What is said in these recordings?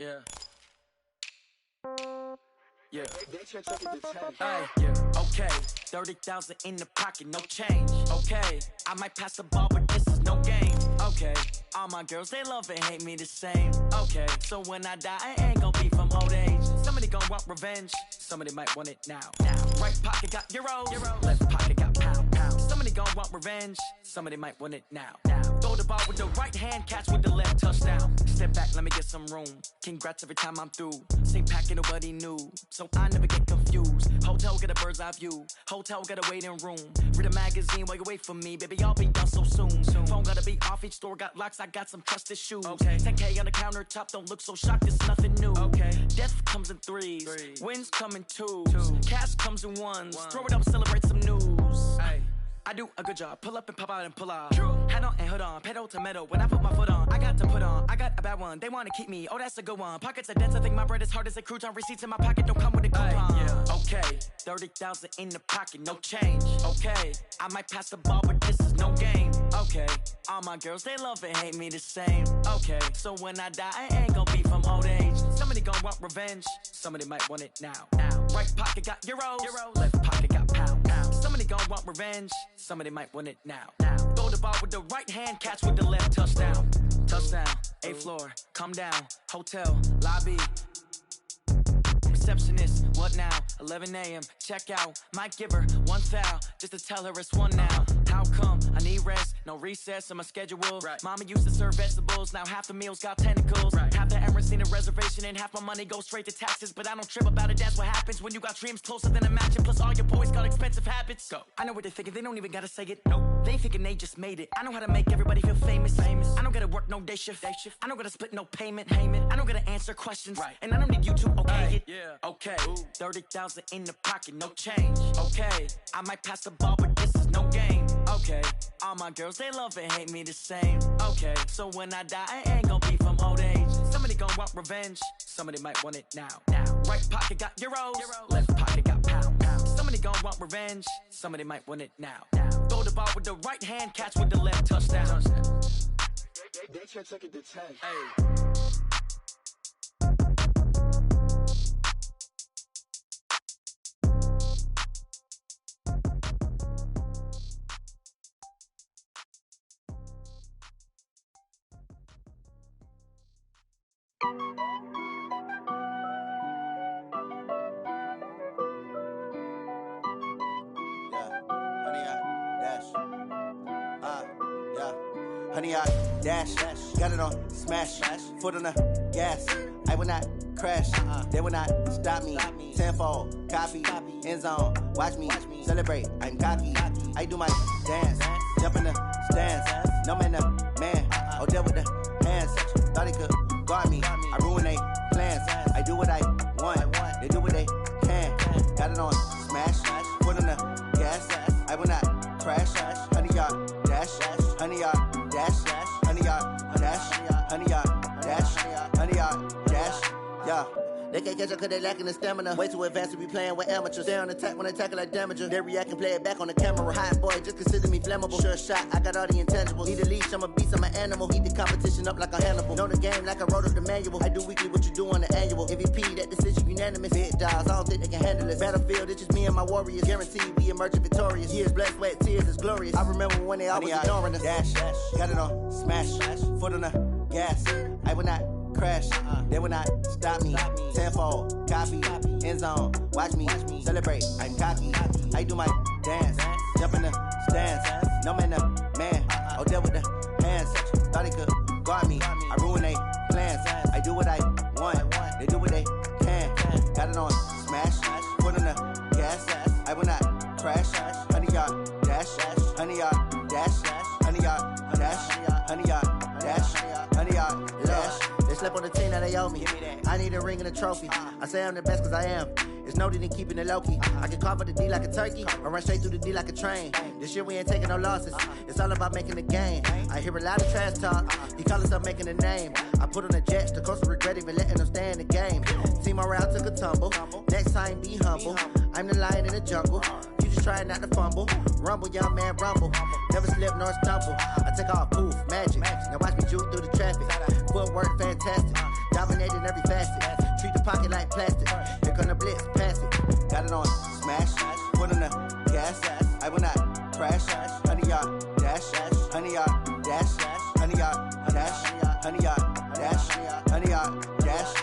Yeah. Yeah. Hey, yeah. Okay, 30,000 in the pocket, no change. Okay, I might pass the ball, but this is no game. Okay, all my girls, they love and hate me the same. Okay, so when I die, I ain't gon' be from old age. Somebody gon' want revenge, somebody might want it now. Right pocket got euros, left pocket got pound. Somebody gon' want revenge, somebody might want it now. Throw the ball with the right hand, catch with the left, touchdown. Step back, let me get some room. Congrats every time I'm through. Same packet, nobody knew, so I never get confused. Hotel get a bird's eye view, hotel got a waiting room. Read a magazine while you wait for me, baby, I'll be done so soon. Phone gotta be off, each store got locks, I got some trusted shoes. 10K on the countertop, don't look so shocked, it's nothing new. Death comes in threes, wins come in twos, cash comes in ones. Throw it up, celebrate some news. I do a good job, pull up and pop out and pull off. Hat on and hood on, pedal to metal. When I put my foot on, I got to put on. I got a bad one, they wanna keep me, oh that's a good one. Pockets are dense, I think my bread is hard as a crouton. Receipts in my pocket don't come with a coupon. Okay, 30,000 in the pocket, no change. Okay, I might pass the ball, but this is no game. Okay, all my girls, they love and hate me the same. Okay, so when I die, I ain't gon' be from old age. Somebody gon' want revenge, somebody might want it now. Right pocket got euros, left pocket got pound. Somebody gon' want revenge, somebody might want it now. Throw the ball with the right hand, catch with the left, touchdown. Touchdown, 8th floor, come down, hotel, lobby. Receptionist, what now? 11 a.m., check out. Might give her one foul, just to tell her it's one now. How come? I need rest, no recess in my schedule. Mama used to serve vegetables, now half the meals got tentacles. Half the Emirates need a reservation and half my money goes straight to taxes. But I don't trip about it, that's what happens when you got dreams closer than a match. And plus all your boys got expensive habits. Go. I know what they're thinking, they don't even gotta say it. Nope. They ain't thinking they just made it. I know how to make everybody feel famous. I don't gotta work no day shift. I don't gotta split no payment. I don't gotta answer questions. And I don't need you to okay it. Okay, 30,000 in the pocket, no change. Okay, I might pass the ball, but this is no game. Okay, all my girls, they love and hate me the same. Okay, so when I die, I ain't gon' be from old age. Somebody gon' want revenge, somebody might want it now. Right pocket got euros, left pocket got pound. Somebody gon' want revenge, somebody might want it now. Throw the ball with the right hand, catch with the left, touchdown. They took it to 10. Honey, I dash, got it on smash, foot on the gas. I will not crash, they will not stop me. Tenfold, copy, end zone, watch me celebrate. I'm cocky, I do my dance, jump in the stands. No man, oh deal with the hands. Thought he could guard me, I ruin they plans. I do what I want, they do what they can. Got it on smash, foot on the gas. I will not crash, honey, y'all dash, honey, y'all dash, honey, y'all dash, honey, y'all dash, honey, y'all dash, yeah. They can't catch up cause they lacking the stamina. Way too advanced to be playing with amateurs. Stay on attack when I tackle like damager. They react and play it back on the camera. Hot boy, just consider me flammable. Sure shot, I got all the intangibles. Need a leash, I'm a beast, I'm an animal. Heat the competition up like a Hannibal. Know the game like I wrote up the manual. I do weekly what you do on the annual. MVP, that decision unanimous. Big dogs, I don't think they can handle it. Battlefield, it's just me and my warriors. Guaranteed we emerging victorious. Years, blood, sweat, tears, it's glorious. I remember when they always ignoring us. Dash, got it on smash, foot on the gas. I will not crash, they will not stop me. Tenfold, copy, end zone, watch me celebrate. I'm cocky, I do my dance, jump in the stands. No man, oh deal with the hands. Thought he could guard me, I ruin they plans. I do what I want, they do what they can. Got it on smash, foot on the gas. I will not crash, honey, y'all dash, honey, y'all dash, honey, y'all dash, honey, y'all dash, honey, y'all dash. They slept on the team that they owe me. I need a ring and a trophy. I say I'm the best cause I am. It's no need in keeping it low-key. I can carve up the D like a turkey or run straight through the D like a train. This year we ain't taking no losses. It's all about making a game. I hear a lot of trash talk. He call himself making a name. I put on the Jets. The coach will regret even letting them stay in the game. Team morale took a tumble. Next time be humble. I'm the lion in the jungle. You just trying not to fumble. Rumble, young man, rumble. Never slip nor stumble. I take off, poof, magic. Now watch me juke through the traffic. Footwork fantastic. Dominating every multifaceted. Treat the pocket like plastic. Here come the blitz, pass it. Got it on smash, foot on the gas. I will not crash. 100-yard dash, 100-yard dash, 100-yard dash, 100-yard dash, 100-yard dash.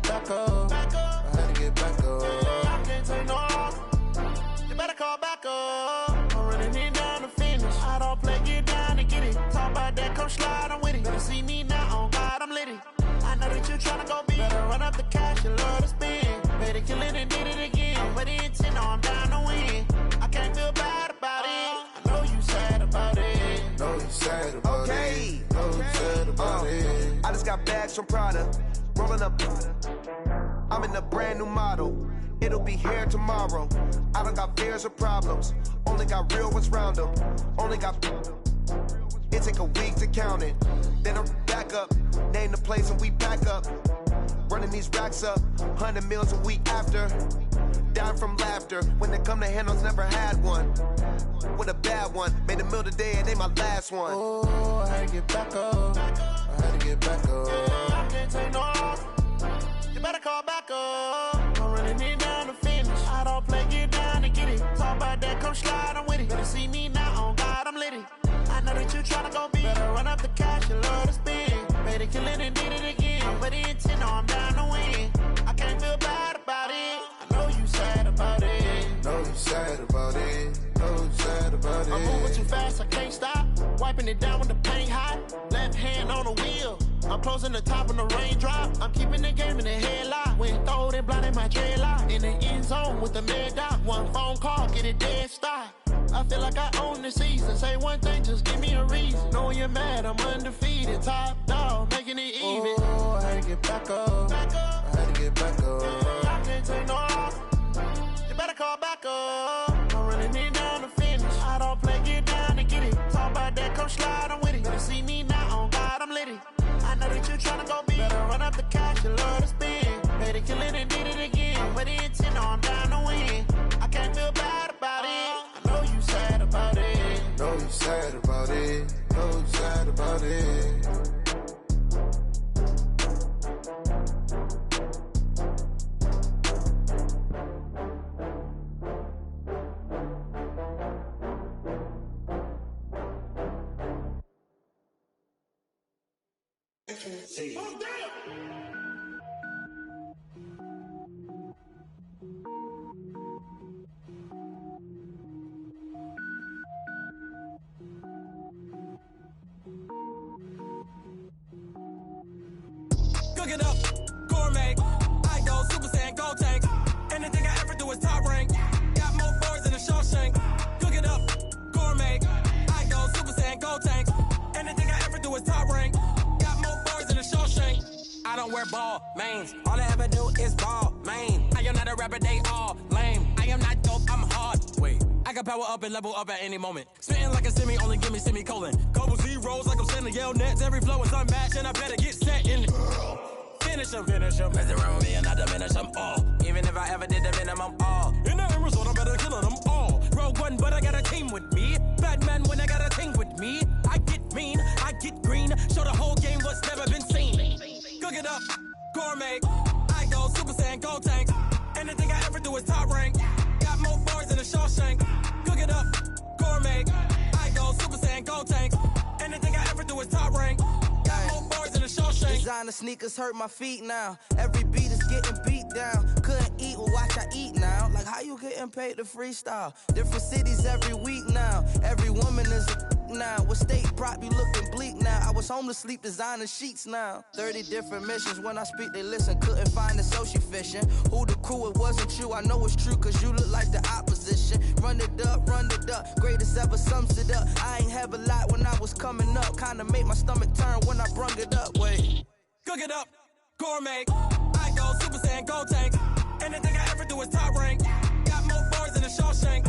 Back up. I had to get back up. I can't take no off. You better call back up. I'm running it down to finish. I don't play, get down to get it. Talk about that, come slide, I'm with it. Better see me now, on God, I'm lit it. I know that you tryna go big. Better run up the cash, you love to spend. Better kill it and did it again. I'm with the intent, no, I'm down to win. I can't feel bad about it. I know you sad about it. Know you sad about it. Know you sad about it. I just got bags from Prada. Rolling up, I'm in a brand new model. It'll be here tomorrow. I don't got fears or problems. Only got real ones round them. Only got. It take a week to count it. Then I'm back up. Name the place and we pack up. Running these racks up. 100 meals a week after. Down from laughter. When they come to handles, never had one. With a bad one. Made a meal today and they my last one. Oh, I had to get back up. I had to get back up. I can't take no off. You better call back up. I'm running it down to finish. I don't play, get down to get it. Talk about that, come slide, I'm with it. Better see me now, on God, I'm lit it. I know that you tryna go big. Better run up the cash, you love to spend. Better kill it and did it again. I'm with the intent, no, I'm down to win. I can't feel bad about it. I know you sad about it. Know you sad about it. Know you sad about it. I'm moving too fast, I can't stop. Wiping it down when the paint hot. Left hand on the wheel. I'm closing the top when the raindrop. I'm keeping the game in the headlock. When throwed and blinded my dreadlock. In the end zone with the mad dot. One phone call, get it dead stop. I feel like I own the season. Say one thing, just give me a reason. Knowing you're mad, I'm undefeated. Top dog, making it even. Oh, I had to get back up. I had to get back up. I can't take no off. You better call back up. I'm running it down to finish. I don't play, get down to get it. Talk about that, come slide, I'm with it. Better see me now, on God, I'm lit it. I know that you tryna go big. Better run up the cash, you love to spend. Better kill it and did it again. I'm with the intent, no, I'm down to win. I can't feel bad about it. I know you sad about it. Know you sad about it. Know you sad about it. Cook it up, gourmet. I go Super Saiyan, go tank. Anything I ever do is top rank. Got more boys than a Shawshank. Cook it up, gourmet. I go Super Saiyan, go tank. Anything I ever do is top rank. Got more boys than a Shawshank. I don't wear ball mains. All I ever do is ball main. I am not a rapper, they all lame. I am not dope, I'm hard. Wait, I can power up and level up at any moment. Spitting like a semi, only give me semicolon. Couple zeros like I'm sending yell nets. Every flow is unmatched and I better get set in. Finish them. Mess around with me and I diminish them all. Even if I ever did the minimum all. In the end result, I better kill them all. Rogue one, but I got a team with me. Batman when I got a team with me. I get mean, I get green. Show the whole game what's never been seen. Cook it up, gourmet. I go Super Saiyan, go tank. Anything I ever do is top rank. Got more boys than a Shawshank. Cook it up, gourmet. I go Super Saiyan, go tank. Anything I ever do is top rank. Got more boys than a Shawshank. Designer sneakers hurt my feet now. Every beat is getting beat down. Couldn't eat, well watch I eat now. Like how you getting paid to freestyle? Different cities every week now. Every woman is a now. What state prop you looking bleak now? I was home to sleep designer sheets now. 30 different missions. When I speak they listen. Couldn't find it so she fishing. Who the crew? It wasn't you. I know it's true cause you look like the opposition. Run it up. Greatest ever sums it up. I ain't have a lot when I was coming up. Kinda made my stomach turn when I brung it up. Wait. Cook it up, gourmet. I go Super Saiyan, go tank. Anything I ever do is top rank. Got more boys than a Shawshank.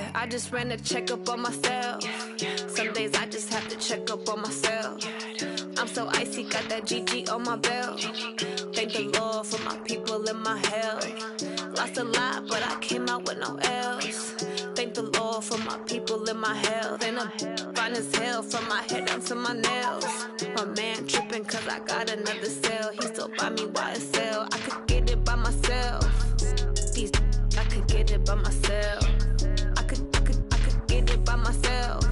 Yeah, I just ran a checkup on myself. Some days I just have to check up on myself. I'm so icy, got that GG on my belt. Thank the Lord for my people in my health. Lost a lot, but I came out with no L's. Thank the Lord for my people in my health. And I'm fine as hell from my head down to my nails. My man tripping cause I got another cell. He still buy me YSL. I could get it by myself. These I could get it by myself. I could get it by myself.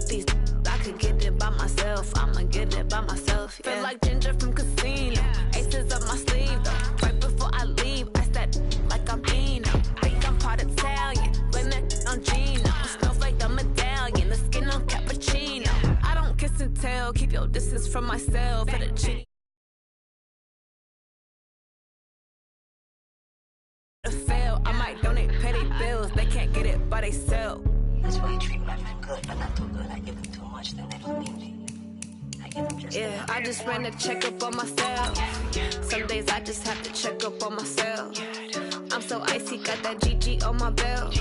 These I could get it by myself. I'ma get it by myself. Yeah. Feel like Ginger from Casino. Aces up my sleeve though. Right before I leave, I said like I'm Dino. Think I'm part Italian. Blame it on Gino. Smells like the medallion. The skin on cappuccino. I don't kiss and tell. Keep your distance from myself. For the cheat. Fail. I might donate petty bills. They can't get it by they self. That's why I treat my men good, but not too good. I give them too much, then they don't need me. I give them just enough. I just ran a checkup on myself. Some days I just have to check up on myself. I'm so icy, got that GG on my belt.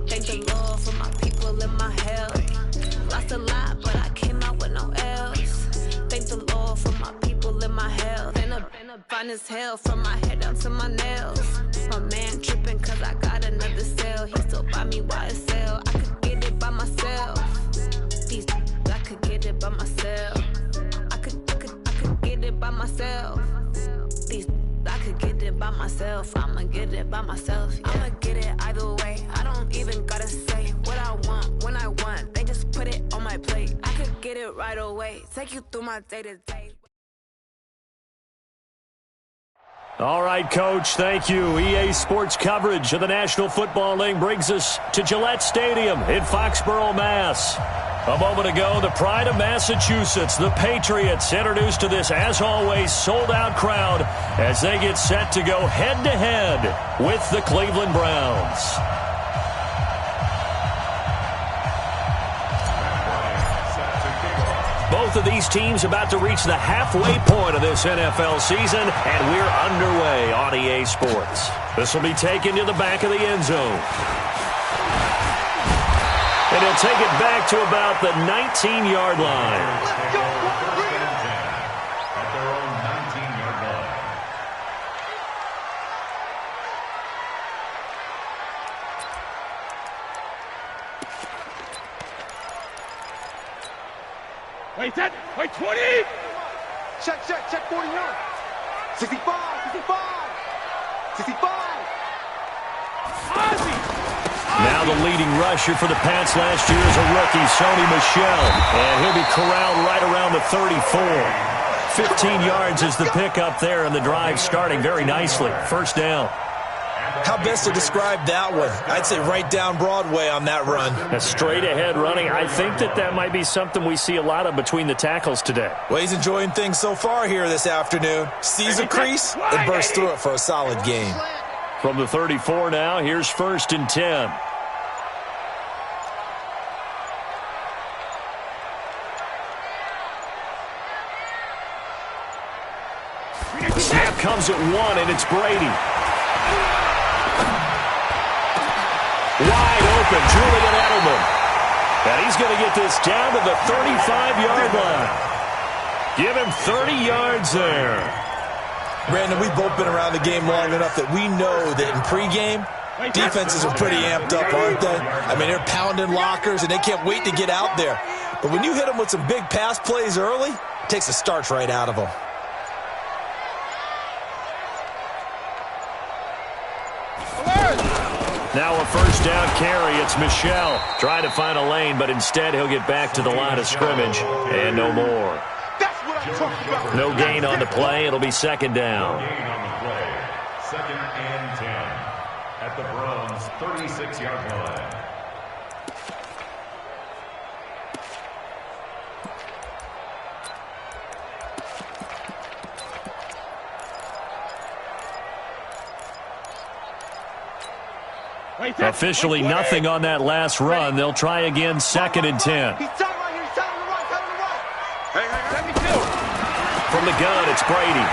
Thank the Lord for my people in my health. Lost a lot, but I came out with no L's. Thank the Lord for my people in my health. And I'm fine as hell from my head down to my nails. My man tripping cause I got another cell. He still buy me YSL. I could get it by myself. These I could get it by myself. I could get it by myself. These I could get it by myself. I'ma get it by myself. Yeah. I'ma get it either way. I don't even gotta say what I want when I want. They just put it on my plate. I could get it right away. Take you through my day-to-day. All right, Coach, thank you. EA Sports coverage of the National Football League brings us to Gillette Stadium in Foxborough, Mass. A moment ago, the pride of Massachusetts, the Patriots, introduced to this, as always, sold-out crowd as they get set to go head-to-head with the Cleveland Browns. Both of these teams about to reach the halfway point of this NFL season, and we're underway on EA Sports. This will be taken to the back of the end zone. And he'll take it back to about the 19-yard line. Let's go! At their own 19-yard line. Wait, 20! Check, 49! 65! Ozzy! Now the leading rusher for the Pats last year is a rookie, Sony Michel. And he'll be corralled right around the 34. 15 yards is the pickup there, and the drive starting very nicely. First down. How best to describe that one? I'd say right down Broadway on that run. A straight-ahead running. I think that might be something we see a lot of between the tackles today. Well, he's enjoying things so far here this afternoon. Sees a crease and bursts through it for a solid game. From the 34 now, here's 1st and 10. Snap comes at 1, and it's Brady. Wide open, Julian Edelman. And he's going to get this down to the 35-yard line. Give him 30 yards there. Brandon, we've both been around the game long enough that we know that in pregame, defenses are pretty amped up, aren't they? I mean, they're pounding lockers, and they can't wait to get out there. But when you hit them with some big pass plays early, it takes the starch right out of them. Now a first down carry. It's Michel trying to find a lane, but instead he'll get back to the line of scrimmage and no more. No gain on the play. It'll be second down. Gain on the play. 2nd and 10 at the Browns' 36-yard line. Officially nothing on that last run. They'll try again, 2nd and 10. From the gun, it's Brady.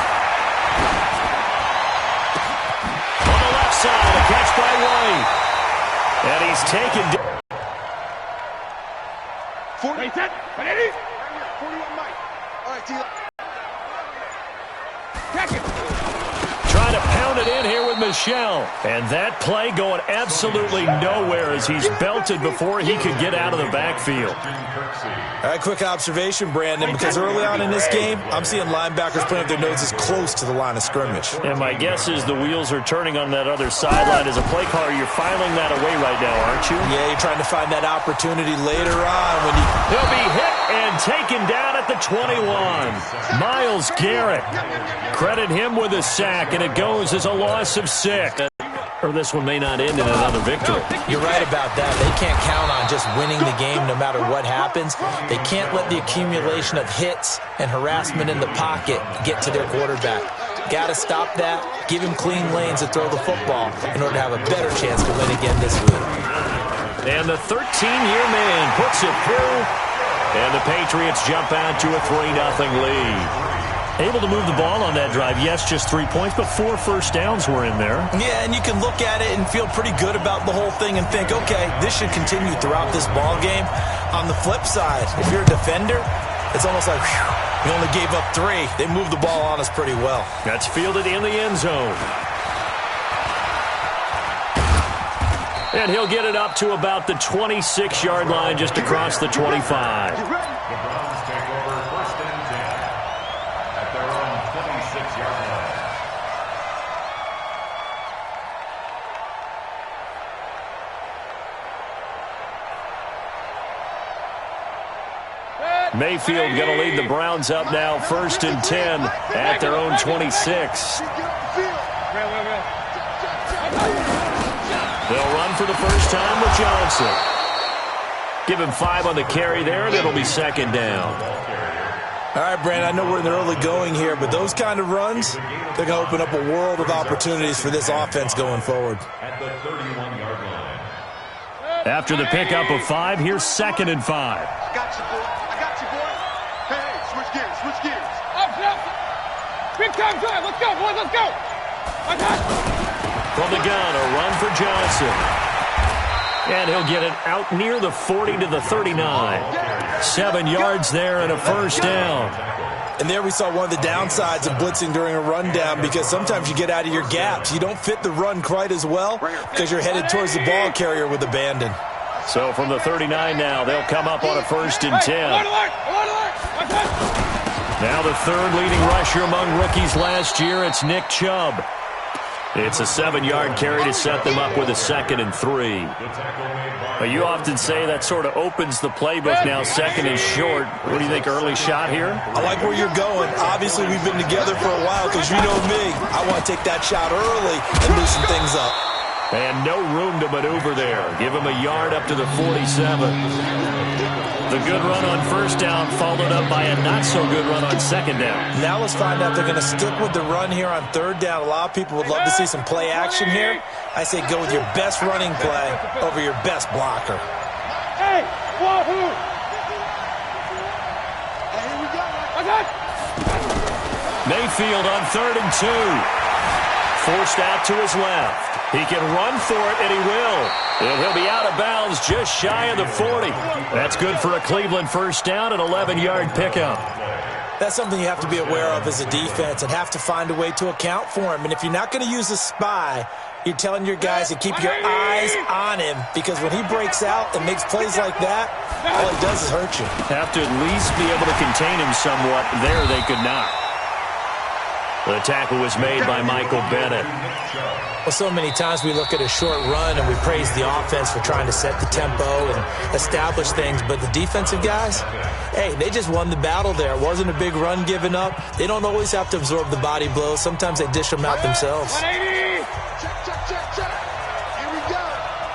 On the left side, a catch by White. And he's taken down. 40. 40 on Mike. All right, T. Catch it. Trying to pound it in here with Michel. And that play going absolutely nowhere as he's belted before he could get out of the backfield. All right, quick observation, Brandon, because early on in this game, I'm seeing linebackers putting up their noses close to the line of scrimmage. And my guess is the wheels are turning on that other sideline. As a play caller, you're filing that away right now, aren't you? Yeah, you're trying to find that opportunity later on when you... He'll be hit and taken down at the 21. Myles Garrett. Credit him with a sack, and it goes as a loss of 6. Or this one may not end in another victory. You're right about that. They can't count on just winning the game no matter what happens. They can't let the accumulation of hits and harassment in the pocket get to their quarterback. Got to stop that. Give him clean lanes to throw the football in order to have a better chance to win again this week. And the 13-year man puts it through. And the Patriots jump out to a 3-0 lead. Able to move the ball on that drive. Yes, just 3 points, but 4 first downs were in there. Yeah, and you can look at it and feel pretty good about the whole thing and think, okay, this should continue throughout this ball game. On the flip side, if you're a defender, it's almost like, whew, you only gave up 3. They moved the ball on us pretty well. That's fielded in the end zone. And he'll get it up to about the 26-yard line just across the 25. The Browns take over 1st and 10 at their own 26-yard line. Mayfield going to lead the Browns up now 1st and 10 at their own 26. They'll run for the first time with Johnson. Give him 5 on the carry there, and it'll be 2nd down. All right, Brandon, I know we're in the early going here, but those kind of runs, they're going to open up a world of opportunities for this offense going forward. At the 31-yard line. After the pickup of 5, here's 2nd and 5. I got you, boy. I got you, boy. Hey, switch gears, switch gears. Up. Big time drive. Let's go, boy, let's go. I got you. From the gun, a run for Johnson. And he'll get it out near the 40 to the 39. 7 yards there and a first down. And there we saw one of the downsides of blitzing during a rundown, because sometimes you get out of your gaps. You don't fit the run quite as well because you're headed towards the ball carrier with abandon. So from the 39 now, they'll come up on a 1st and 10. Now the 3rd leading rusher among rookies last year, it's Nick Chubb. It's a 7-yard carry to set them up with a 2nd and 3. You often say that sort of opens the playbook now, 2nd and short. What do you think, early shot here? I like where you're going. Obviously, we've been together for a while because you know me. I want to take that shot early and loosen things up. And no room to maneuver there. Give him a yard up to the 47. The good run on 1st down followed up by a not-so-good run on 2nd down. Now let's find out if they're going to stick with the run here on 3rd down. A lot of people would love to see some play action here. I say go with your best running play over your best blocker. Hey, wahoo! Here we go. Mayfield on 3rd and 2. Forced out to his left. He can run for it, and he will. And he'll be out of bounds just shy of the 40. That's good for a Cleveland first down, an 11-yard pickup. That's something you have to be aware of as a defense and have to find a way to account for him. And if you're not going to use a spy, you're telling your guys to keep your eyes on him, because when he breaks out and makes plays like that, all it does is hurt you. Have to at least be able to contain him somewhat. There they could not. The tackle was made by Michael Bennett. Well, so many times we look at a short run and we praise the offense for trying to set the tempo and establish things, but the defensive guys, hey, they just won the battle there. It wasn't a big run given up. They don't always have to absorb the body blows. Sometimes they dish them out themselves. 180! Check. Here we go.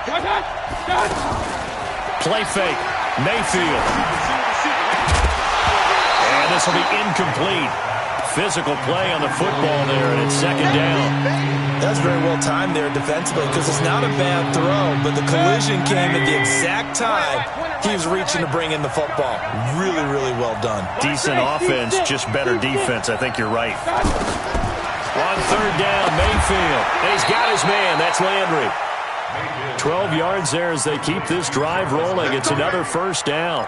Cut. Play fake. Mayfield. And this will be incomplete. Physical play on the football there, and it's 2nd down. That's very well timed there defensively, because it's not a bad throw, but the collision came at the exact time he was reaching to bring in the football. Really, really well done. Decent offense, just better defense. I think you're right. On 3rd down, Mayfield. And he's got his man. That's Landry. 12 yards there as they keep this drive rolling. It's another first down.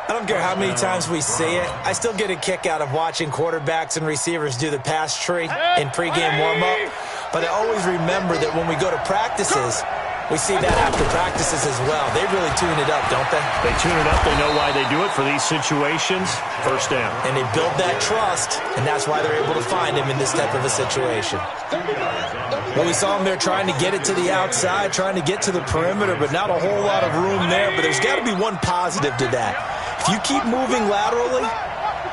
I don't care how many times we see it. I still get a kick out of watching quarterbacks and receivers do the pass tree in pregame warm-up. But I always remember that when we go to practices, we see that after practices as well. They really tune it up, don't they? They tune it up. They know why they do it for these situations. First down. And they build that trust, and that's why they're able to find him in this type of a situation. Well, we saw him there trying to get it to the outside, trying to get to the perimeter, but not a whole lot of room there. But there's got to be one positive to that. If you keep moving laterally,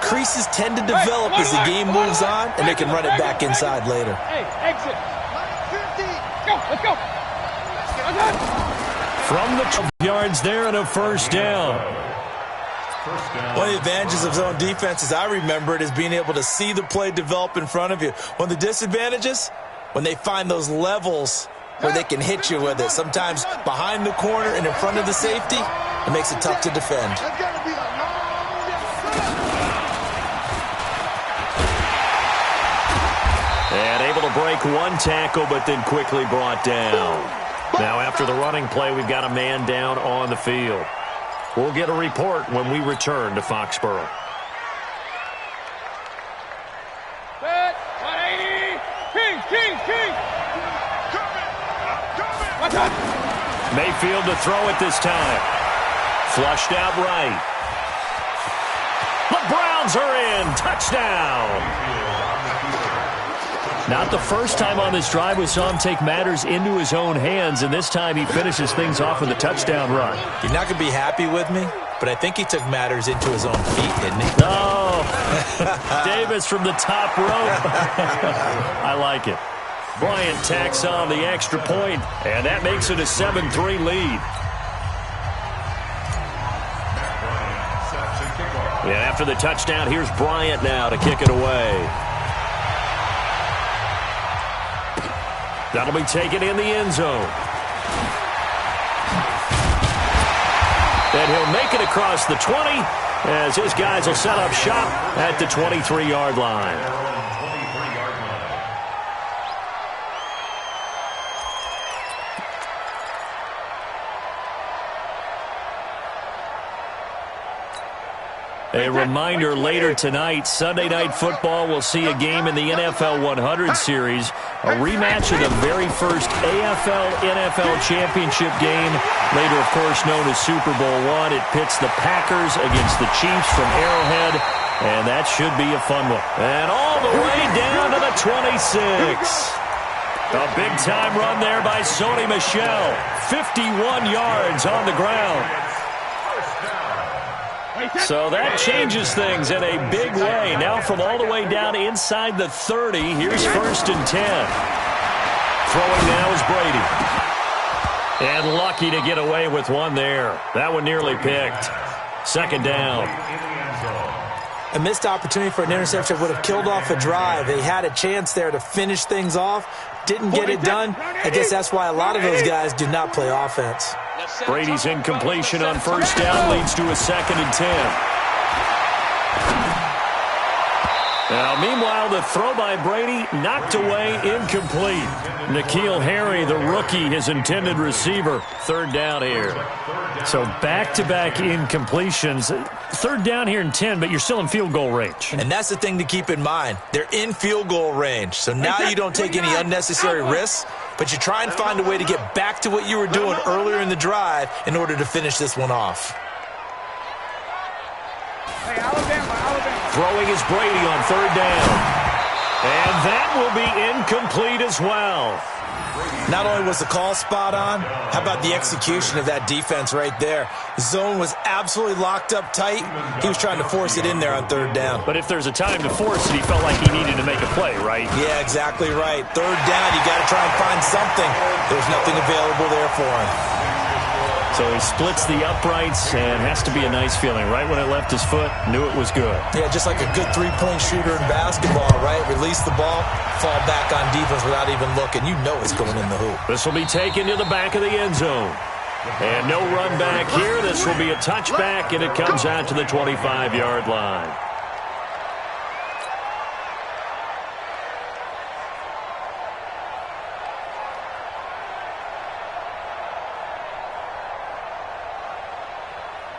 creases tend to develop as the game moves on, and they can run it back inside later. Hey, exit. Go, let's go. From the 12 yards there and a first down. One of the advantages of zone defense, as I remember it, is being able to see the play develop in front of you. One of the disadvantages, when they find those levels where they can hit you with it. Sometimes behind the corner and in front of the safety, it makes it tough to defend. And able to break one tackle, but then quickly brought down. Now, after the running play, we've got a man down on the field. We'll get a report when we return to Foxborough. Set, 180. King. Mayfield to throw it this time. Flushed out right. The Browns are in. Touchdown. Not the first time on this drive we saw him take matters into his own hands, and this time he finishes things off with a touchdown run. You're not going to be happy with me, but I think he took matters into his own feet, didn't he? Oh, Davis from the top rope. I like it. Bryant tacks on the extra point, and that makes it a 7-3 lead. And after the touchdown, here's Bryant now to kick it away. That'll be taken in the end zone. And he'll make it across the 20 as his guys will set up shop at the 23-yard line. A reminder, later tonight, Sunday Night Football will see a game in the NFL 100 Series, a rematch of the very first AFL-NFL Championship game, later, of course, known as Super Bowl I. It pits the Packers against the Chiefs from Arrowhead, and that should be a fun one. And all the way down to the 26. A big-time run there by Sony Michel, 51 yards on the ground. So that changes things in a big way. Now from all the way down inside the 30, here's 1st and 10. Throwing now is Brady. And lucky to get away with one there. That one nearly picked. 2nd down. A missed opportunity for an interception would have killed off a drive. They had a chance there to finish things off. Didn't get it done. I guess that's why a lot of those guys do not play offense. Brady's incompletion on 1st down leads to a 2nd and 10. Now, meanwhile, the throw by Brady knocked away, incomplete. N'Keal Harry, the rookie, his intended receiver. 3rd down here. So back-to-back incompletions. 3rd down here and 10, but you're still in field goal range. And that's the thing to keep in mind. They're in field goal range. So now you don't take any unnecessary risks, but you try and find a way to get back to what you were doing earlier in the drive in order to finish this one off. Hey, Alabama. Throwing is Brady on 3rd down. And that will be incomplete as well. Not only was the call spot on, how about the execution of that defense right there? The zone was absolutely locked up tight. He was trying to force it in there on 3rd down. But if there's a time to force it, he felt like he needed to make a play, right? Yeah, exactly right. 3rd down, you got to try and find something. There's nothing available there for him. So he splits the uprights and has to be a nice feeling. Right when it left his foot, knew it was good. Yeah, just like a good three-point shooter in basketball, right? Release the ball, fall back on defense without even looking. You know it's going in the hoop. This will be taken to the back of the end zone. And no run back here. This will be a touchback, and it comes out to the 25-yard line.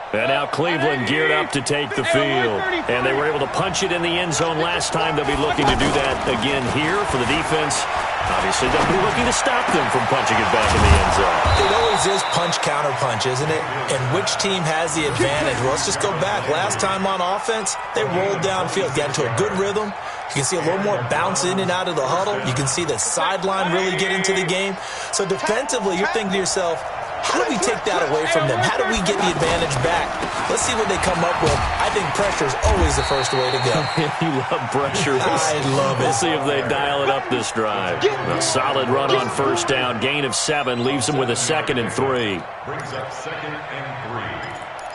And now Cleveland geared up to take the field. And they were able to punch it in the end zone last time. They'll be looking to do that again here for the defense. Obviously, they'll be looking to stop them from punching it back in the end zone. It always is punch-counter-punch, isn't it? And which team has the advantage? Well, let's just go back. Last time on offense, they rolled downfield, got into a good rhythm. You can see a little more bounce in and out of the huddle. You can see the sideline really get into the game. So defensively, you're thinking to yourself, how do we take that away from them? How do we get the advantage back? Let's see what they come up with. I think pressure is always the first way to go. You love pressure. I love it. We'll see if they dial it up this drive. A solid run on first down. Gain of 7 leaves them with a 2nd and 3. Brings up 2nd and 3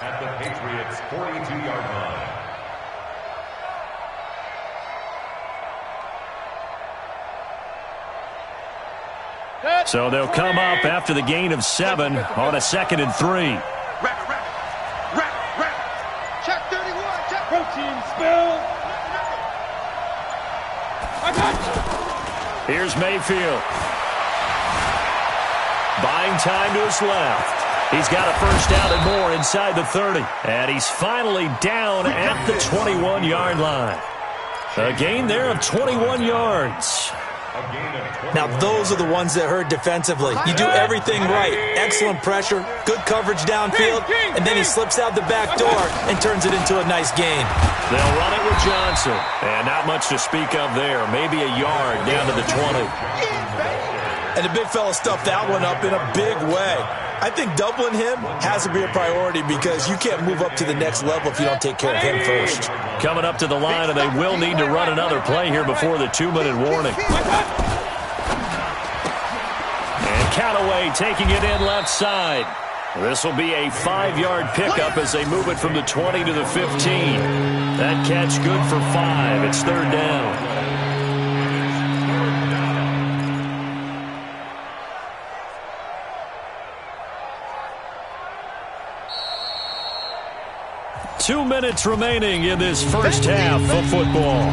at the Patriots' 42-yard line. So they'll come up after the gain of 7 on a 2nd and 3. Check 31, check. Protein spill. I got you. Here's Mayfield. Buying time to his left. He's got a first down and more inside the 30. And he's finally down at the 21-yard line. A gain there of 21 yards. Now, those are the ones that hurt defensively. You do everything right. Excellent pressure, good coverage downfield, and then he slips out the back door and turns it into a nice gain. They'll run it with Johnson. And not much to speak of there. Maybe a yard down to the 20. And the big fella stuffed that one up in a big way. I think doubling him has to be a priority because you can't move up to the next level if you don't take care of him first. Coming up to the line, and they will need to run another play here before the 2-minute warning. And Callaway taking it in left side. This will be a 5-yard pickup as they move it from the 20 to the 15. That catch good for 5. It's 3rd down. Two minutes remaining in this first half of football.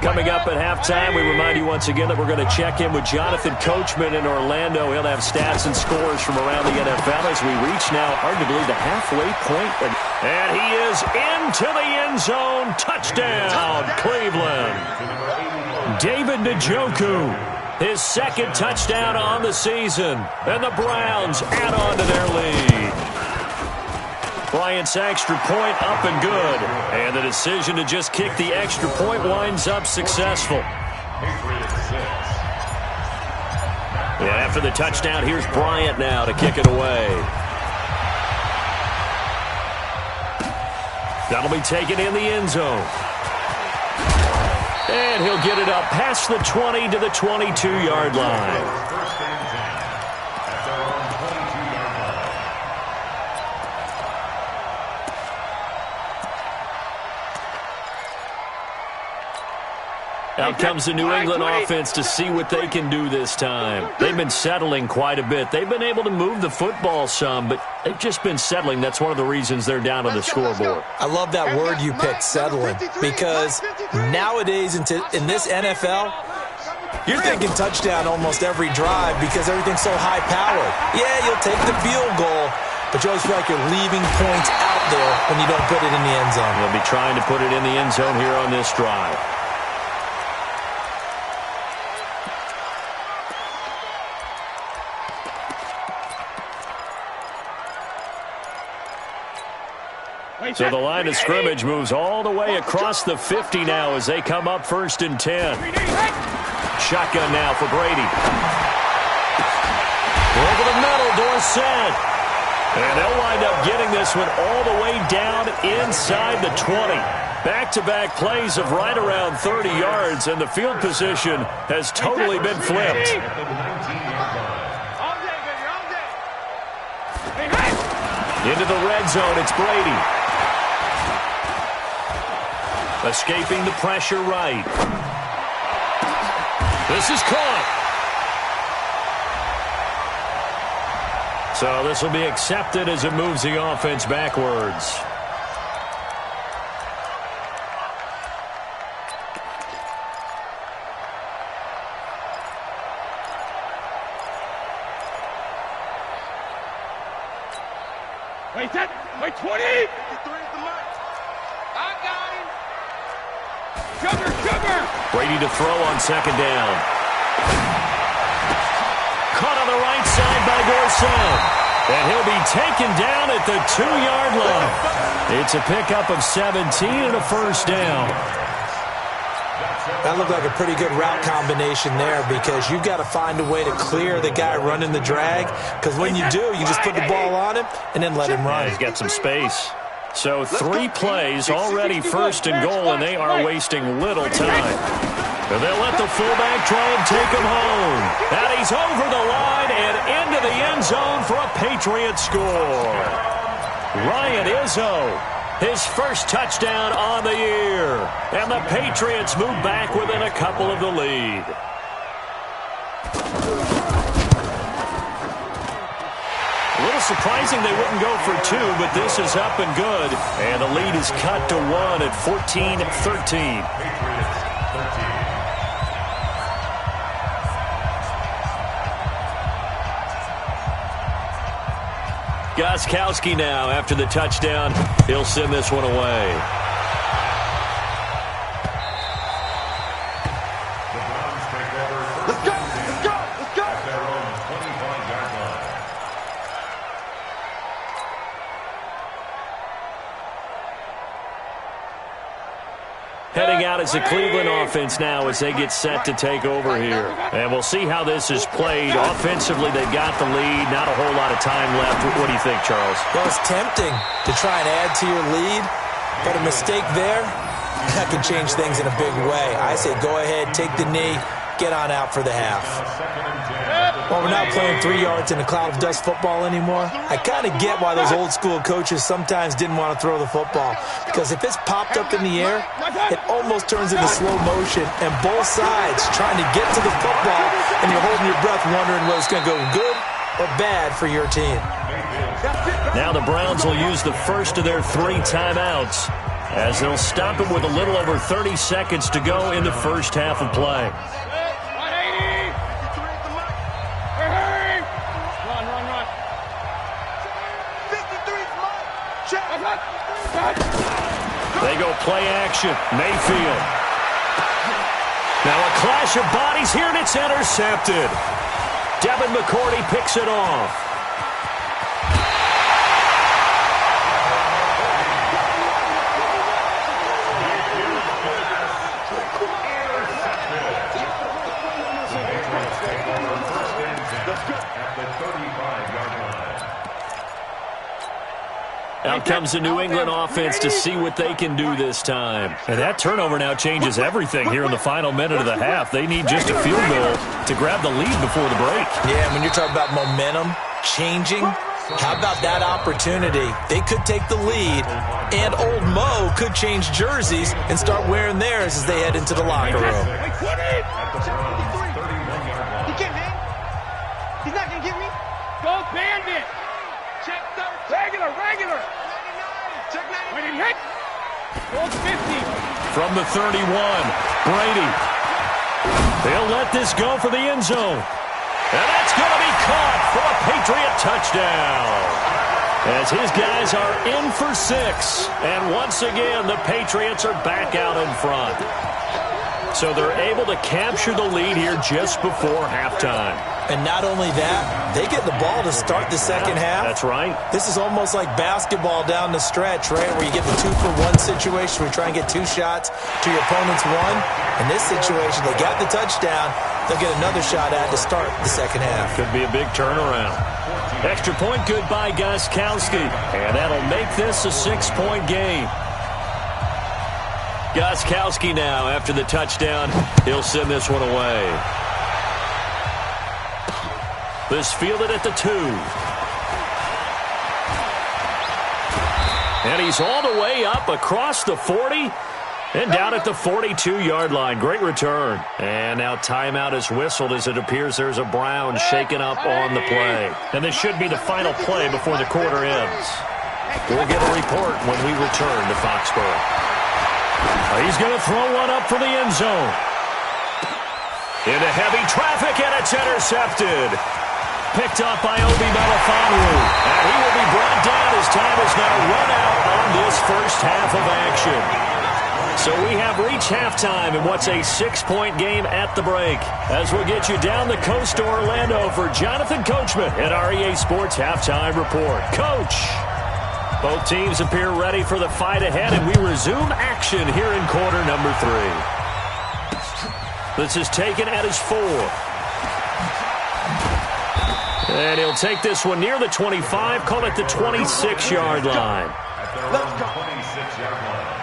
Coming up at halftime, we remind you once again that we're going to check in with Jonathan Coachman in Orlando. He'll have stats and scores from around the NFL as we reach now, hard to believe, the halfway point. And he is into the end zone. Touchdown, Cleveland. David Njoku, his 2nd touchdown on the season. And the Browns add on to their lead. Bryant's extra point up and good. And the decision to just kick the extra point winds up successful. Yeah, after the touchdown, here's Bryant now to kick it away. That'll be taken in the end zone. And he'll get it up past the 20 to the 22-yard line. Out comes the New England offense to see what they can do this time. They've been settling quite a bit. They've been able to move the football some, but they've just been settling. That's one of the reasons they're down on the scoreboard. I love that word you picked, settling, because nowadays in this NFL, you're thinking touchdown almost every drive because everything's so high-powered. Yeah, you'll take the field goal, but you always feel like you're leaving points out there when you don't put it in the end zone. They'll be trying to put it in the end zone here on this drive. So the line of scrimmage moves all the way across the 50 now as they come up 1st and 10. Shotgun now for Brady. Over the middle, Dorsett. And they'll wind up getting this one all the way down inside the 20. Back-to-back plays of right around 30 yards, and the field position has totally been flipped. Into the red zone, it's Brady. Escaping the pressure right. This is caught. So this will be accepted as it moves the offense backwards. Wait, 10. Wait, 20. 53 is the mark. I got him. Sugar. Brady to throw on second down. Caught on the right side by Dorsett. And he'll be taken down at the 2-yard line. It's a pickup of 17 and a first down. That looked like a pretty good route combination there because you've got to find a way to clear the guy running the drag, because when you do, you just put the ball on him and then let him run. Yeah, he's got some space. So 3 plays, already first and goal, and they are wasting little time. And they'll let the fullback try and take him home. And he's over the line and into the end zone for a Patriot score. Ryan Izzo, his first touchdown on the year. And the Patriots move back within a couple of the lead. A little surprising they wouldn't go for 2, but this is up and good. And the lead is cut to 1 at 14-13. Gostkowski now after the touchdown. He'll send this one away. Let's go. At their own 25-yard line. Heading out as the Cleveland offense now as they get set to take over here. And we'll see how this is played. Offensively, they've got the lead. Not a whole lot of time left. What do you think, Charles? Well, it's tempting to try and add to your lead, but a mistake there, that can change things in a big way. I say go ahead, take the knee, get on out for the half. Well, we're not playing 3 yards in a cloud of dust football anymore. I kind of get why those old school coaches sometimes didn't want to throw the football, because if it's popped up in the air, it almost turns into slow motion, and both sides trying to get to the football, and you're holding your breath wondering whether it's going to go good or bad for your team. Now the Browns will use the first of their 3 timeouts as they'll stop him with a little over 30 seconds to go in the first half of play. They go play action. Mayfield. Now a clash of bodies here, and it's intercepted. Devin McCourty picks it off. Out comes the New England offense to see what they can do this time. And that turnover now changes everything here in the final minute of the half. They need just a field goal to grab the lead before the break. Yeah, when you're talking about momentum changing, how about that opportunity? They could take the lead, and old Mo could change jerseys and start wearing theirs as they head into the locker room. He can't hang. He's not going to get me. Go Bandit. Check 30. Regular. Check 90. Wait, hit. Goal 50. From the 31, Brady. They'll let this go for the end zone. And that's going to be caught for a Patriot touchdown. As his guys are in for 6. And once again, the Patriots are back out in front. So they're able to capture the lead here just before halftime. And not only that, they get the ball to start the second half. That's right. This is almost like basketball down the stretch, right, where you get the 2-for-1 situation where you try and get 2 shots to your opponent's 1. In this situation, they got the touchdown. They'll get another shot at to start the second half. Could be a big turnaround. Extra point good by Gostkowski. And that'll make this a 6-point game. Gostkowski now after the touchdown. He'll send this one away. This fielded at the 2. And he's all the way up across the 40. And down at the 42-yard line. Great return. And now timeout is whistled as it appears there's a Brown shaken up on the play. And this should be the final play before the quarter ends. We'll get a report when we return to Foxborough. He's going to throw one up for the end zone. Into heavy traffic, and it's intercepted. Picked up by Obi Melifonwu. And he will be brought down as time is now run out on this first half of action. So we have reached halftime in what's a 6-point game at the break. As we'll get you down the coast to Orlando for Jonathan Coachman at our EA Sports Halftime Report. Coach! Both teams appear ready for the fight ahead, and we resume action here in quarter number 3. This is taken at his 4. And he'll take this one near the 25, call it the 26-yard line. Let's go. 26-yard line.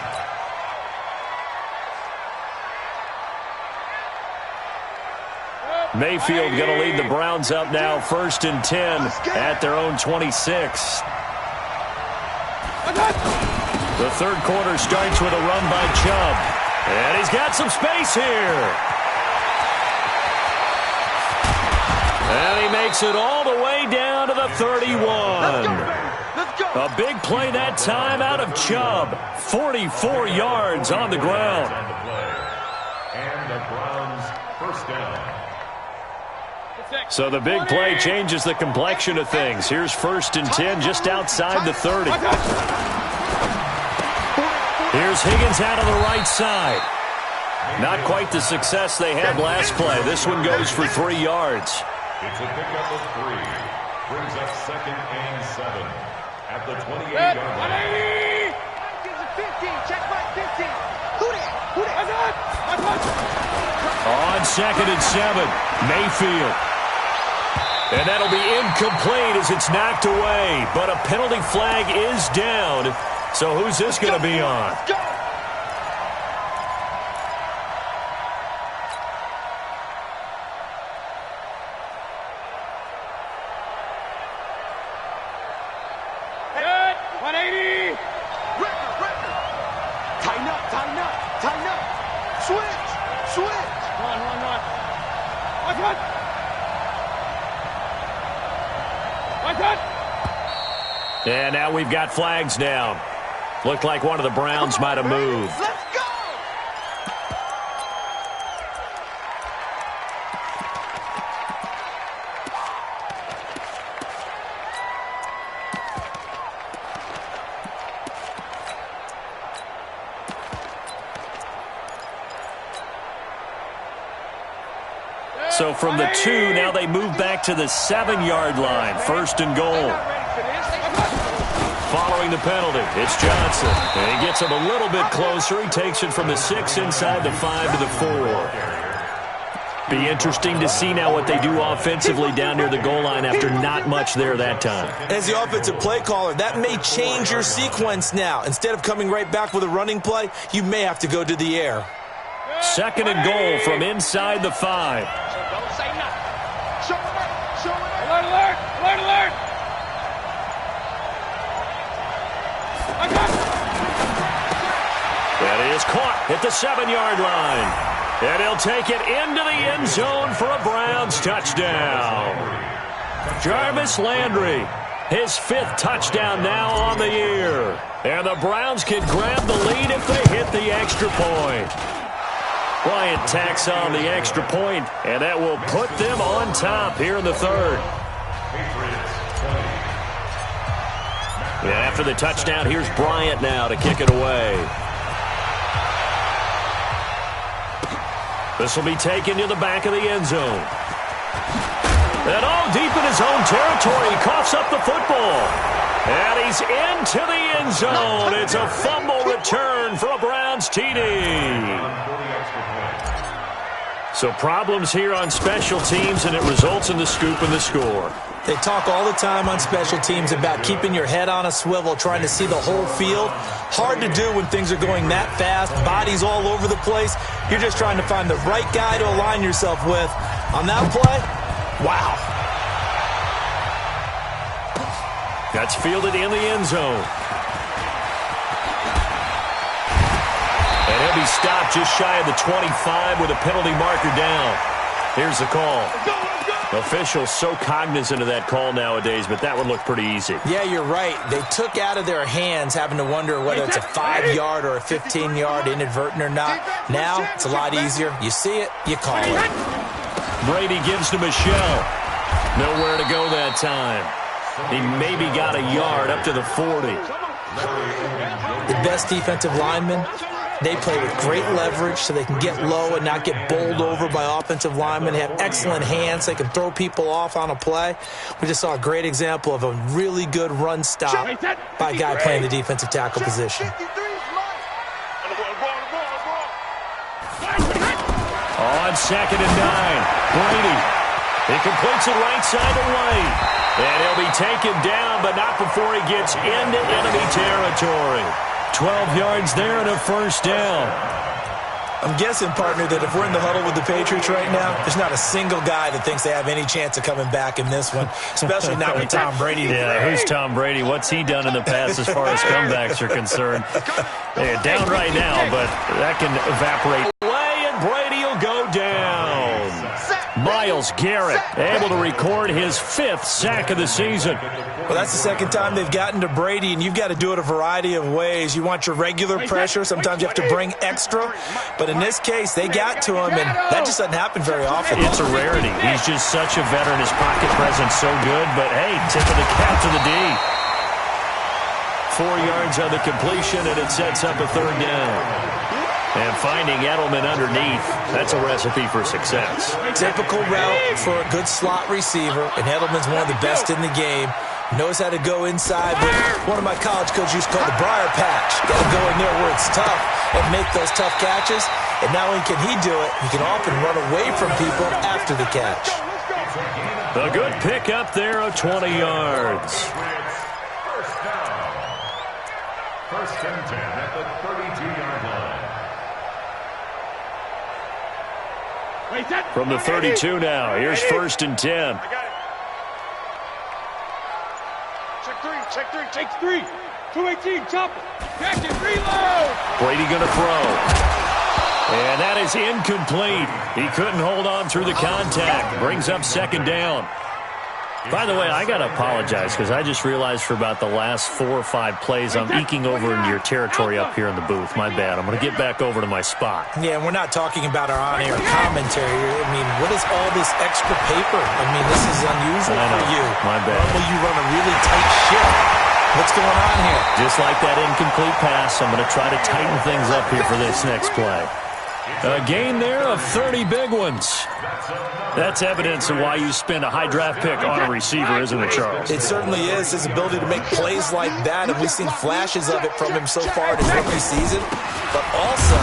Mayfield going to lead the Browns up now, 1st and 10 at their own 26. The third quarter starts with a run by Chubb. And he's got some space here. And he makes it all the way down to the 31. A big play that time out of Chubb. 44 yards on the ground. And the Browns first down. So the big play changes the complexion of things. Here's 1st and 10 just outside the 30. Here's Higgins out on the right side. Not quite the success they had last play. This one goes for 3 yards. It's a pickup of 3. Brings up 2nd and 7 at the 28-yard line. Check my 15. Who that? On 2nd and 7, Mayfield. And that'll be incomplete as it's knocked away. But a penalty flag is down. So who's this going to be on? And now we've got flags down. Looked like one of the Browns might have moved. Let's go! So from the 2, now they move back to the 7-yard line. 1st and goal. Following the penalty, it's Johnson. And he gets him a little bit closer. He takes it from the 6 inside the 5 to the 4. Be interesting to see now what they do offensively down near the goal line after not much there that time. As the offensive play caller, that may change your sequence now. Instead of coming right back with a running play, you may have to go to the air. 2nd and goal from inside the 5. Don't say nothing. Show alert. Alert, alert. Alert, alert. That is caught at the 7-yard line. And he'll take it into the end zone for a Browns touchdown. Jarvis Landry, his 5th touchdown now on the year. And the Browns can grab the lead if they hit the extra point. Bryant tacks on the extra point, and that will put them on top here in the 3rd. And after the touchdown, here's Bryant now to kick it away. This will be taken to the back of the end zone. And all deep in his own territory, he coughs up the football. And he's into the end zone. It's a fumble return for a Browns TD. So problems here on special teams, and it results in the scoop and the score. They talk all the time on special teams about keeping your head on a swivel, trying to see the whole field. Hard to do when things are going that fast, bodies all over the place. You're just trying to find the right guy to align yourself with. On that play, wow. That's fielded in the end zone. And he'll to be stopped just shy of the 25 with a penalty marker down. Here's the call. Officials so cognizant of that call nowadays, but that would look pretty easy. Yeah, you're right. They took out of their hands having to wonder whether it's a 5-yard or a 15-yard inadvertent or not. Now, it's a lot easier. You see it, you call it. Brady gives to Michelle. Nowhere to go that time. He maybe got a yard up to the 40. The best defensive linemen, they play with great leverage so they can get low and not get bowled over by offensive linemen. They have excellent hands. They can throw people off on a play. We just saw a great example of a really good run stop by a guy playing the defensive tackle position. On 2nd and 9, Brady. He completes it right side of the lane. And he'll be taken down, but not before he gets into enemy territory. 12 yards there and a first down. I'm guessing, partner, that if we're in the huddle with the Patriots right now, there's not a single guy that thinks they have any chance of coming back in this one, especially not with Tom Brady. Yeah, who's Tom Brady? What's he done in the past as far as comebacks are concerned? They're down right now, but that can evaporate away, and Brady will go down. Myles Garrett able to record his 5th sack of the season. Well, that's the second time they've gotten to Brady, and you've got to do it a variety of ways. You want your regular pressure. Sometimes you have to bring extra. But in this case, they got to him, and that just doesn't happen very often. It's a rarity. He's just such a veteran. His pocket presence so good. But, hey, tip of the cap to the D. 4 yards on the completion, and it sets up a 3rd down. And finding Edelman underneath, that's a recipe for success. Typical route for a good slot receiver, and Edelman's one of the best in the game. Knows how to go inside with one of my college coaches used to call the briar patch. Got to go in there where it's tough and make those tough catches. And not only can he do it, he can often run away from people after the catch. A good pickup there of 20 yards. First down. 1st and 10 at the 32-yard line. From the 32 now, here's 1st and 10. Check three, take 3. 218, chop it. Catch it, reload. Brady going to throw. And that is incomplete. He couldn't hold on through the contact. Brings up 2nd down. By the way, I got to apologize because I just realized for about the last 4 or 5 plays I'm eking over into your territory up here in the booth. My bad. I'm going to get back over to my spot. Yeah, we're not talking about our on-air commentary. I mean, what is all this extra paper? I mean, this is unusual for you. My bad. Normally you run a really tight ship. What's going on here? Just like that incomplete pass, I'm going to try to tighten things up here for this next play. A gain there of 30 big ones. That's evidence of why you spend a high draft pick on a receiver, isn't it, Charles? It certainly is. His ability to make plays like that, and we've seen flashes of it from him so far in his rookie season. But also...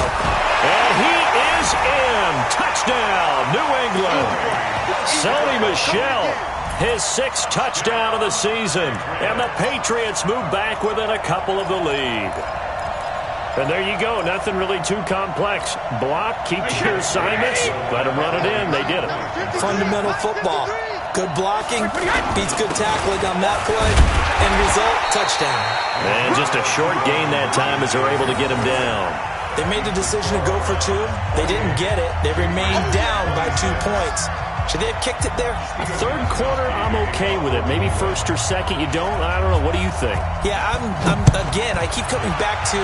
And he is in. Touchdown, New England. Sony Michel, his 6th touchdown of the season. And the Patriots move back within a couple of the lead. And there you go. Nothing really too complex. Block, keep your assignments, let them run it in. They did it. Fundamental football. Good blocking, beats good tackling on that play. End result, touchdown. And just a short gain that time as they're able to get him down. They made the decision to go for 2. They didn't get it. They remained down by 2 points. Should they have kicked it there? 3rd quarter, I'm okay with it. Maybe 1st or 2nd, you don't. I don't know. What do you think? Yeah, again, I keep coming back to...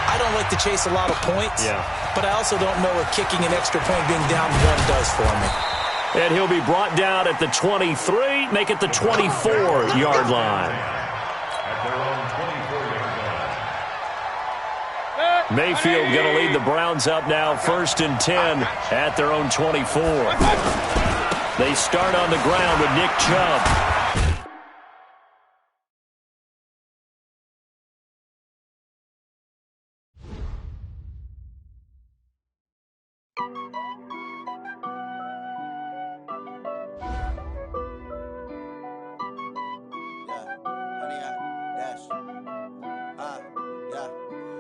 I don't like to chase a lot of points, but I also don't know what kicking an extra point being down 1 does for me. And he'll be brought down at the 23, make it the 24-yard line. At their own 24-yard line. Mayfield going to lead the Browns up now, 1st and 10 at their own 24. They start on the ground with Nick Chubb.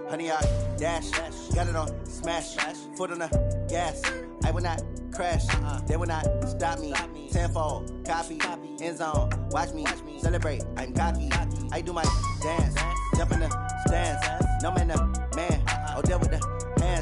Honey, I dash, got it on smash, foot on the gas. I will not crash, they will not stop me. Tenfold, copy, end zone, watch me celebrate. I'm cocky, I do my dance, jump in the stands. No man, oh, deal with the hands.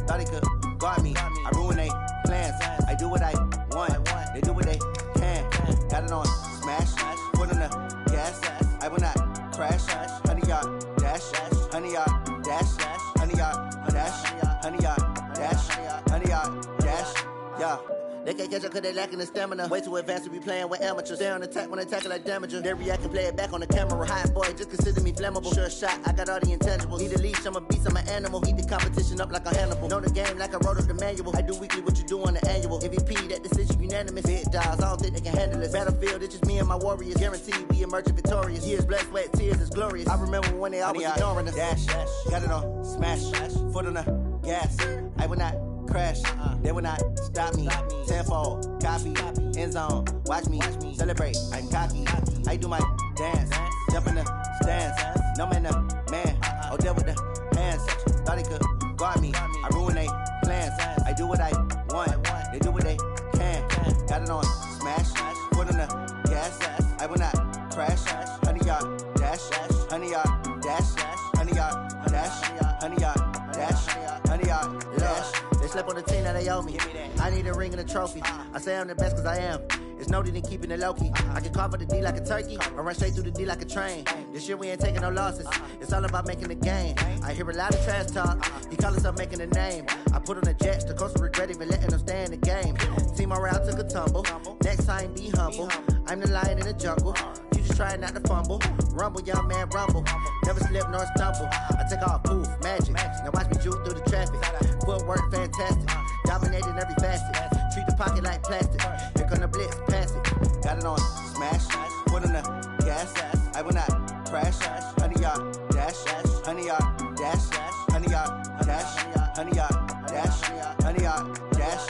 thought he could guard me. I ruin they plans. I do what I want. They do what they can. Got it on smash. Put on the gas. I will not crash. 100-yard dash. 100-yard dash. 100-yard dash. 100-yard dash. 100-yard dash. Yeah. They can't catch up cause they lacking the stamina. Way too advanced to be playing with amateurs. Stay on attack when they tackle like damager. They react and play it back on the camera. Hot boy, just consider me flammable. Sure shot, I got all the intangibles. Need a leash, I'm a beast, I'm an animal. Eat the competition up like a Hannibal. Know the game like I wrote up the manual. I do weekly what you do on the annual. MVP, that decision unanimous. Big dials, I don't think they can handle it. Battlefield, it's just me and my warriors. Guaranteed we emerging victorious. Years, blood, sweat, tears, is glorious. I remember when they always ignoring us. Dash, got it on smash. Foot on the gas. I will not crash, they will not stop me. Tenfold, copy, end zone, watch me celebrate. I'm cocky, I do my dance, jump in the stands. No man, man, oh there with the hands. Thought he could guard me. I ruin they plans. I do what I want. They do what they can. Got it on smash, foot on the gas. I will not crash. 100-yard dash, 100-yard dash, 100-yard dash, 100-yard dash, 100-yard dash. They slept on the team that they owe me. I need a ring and a trophy. I say I'm the best cause I am. It's noted in keeping it low-key. I can carve for the D like a turkey or run straight through the D like a train. This year we ain't taking no losses. It's all about making the game. I hear a lot of trash talk. He call himself making a name. I put on the Jets. The coach regret even letting them stay in the game. Team morale took a tumble. Next time be humble. I'm the lion in the jungle. You just trying not to fumble. Rumble, young man, rumble. Never slip nor stumble. I take off, poof, magic. Now watch me juke through the traffic. Footwork fantastic. Dominating every facet. Treat the pocket like plastic. Here come the blitz, pass it. Got it on smash. Put on the gas. I will not crash. 100-yard dash. 100-yard dash. 100-yard dash. 100-yard dash. 100-yard dash.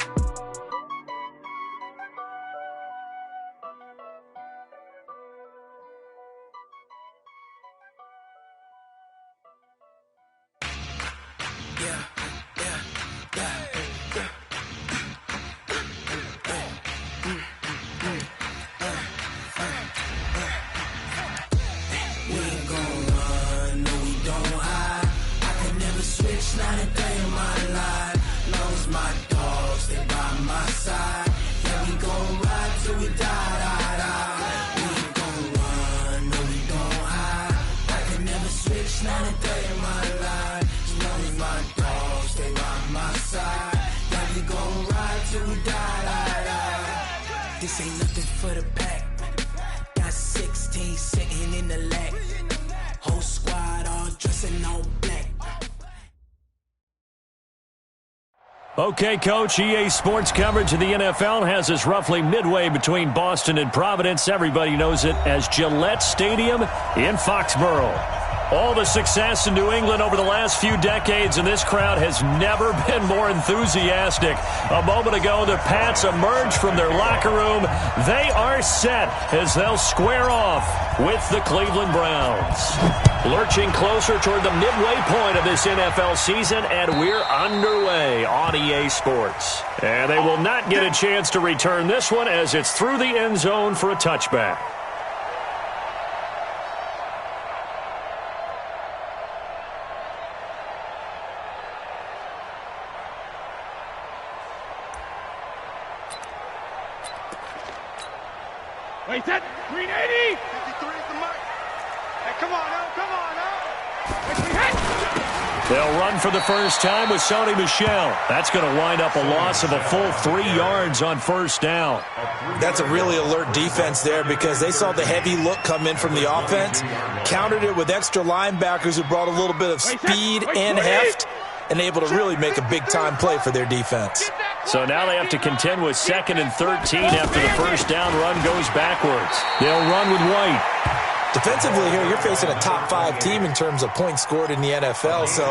Not a day in my life, long as my dogs stay by my side. Yeah, we gon' ride till we die. We ain't gon' run, no we don't hide. I can never switch, not a day in my life, as long as my dogs stay by my side. Yeah, we gon' ride till we die. This ain't nothing for the pack. Got 16 sitting in the lap. Whole squad all dressing all black. Okay, Coach, EA Sports coverage of the NFL has us roughly midway between Boston and Providence. Everybody knows it as Gillette Stadium in Foxborough. All the success in New England over the last few decades, and this crowd has never been more enthusiastic. A moment ago, the Pats emerged from their locker room. They are set as they'll square off with the Cleveland Browns. Lurching closer toward the midway point of this NFL season, and we're underway on EA Sports. And they will not get a chance to return this one as it's through the end zone for a touchback. Wait, that 380? 53 is the mark. Hey, come on now. Wait, we hit. They'll run for the first time with Sony Michel. That's going to wind up a loss of a full 3 yards on first down. That's a really alert defense there because they saw the heavy look come in from the offense, countered it with extra linebackers who brought a little bit of speed and heft, and able to really make a big-time play for their defense. So now they have to contend with 2nd and 13 after the first down run goes backwards. They'll run with White. Defensively here, you're facing a top 5 team in terms of points scored in the NFL. So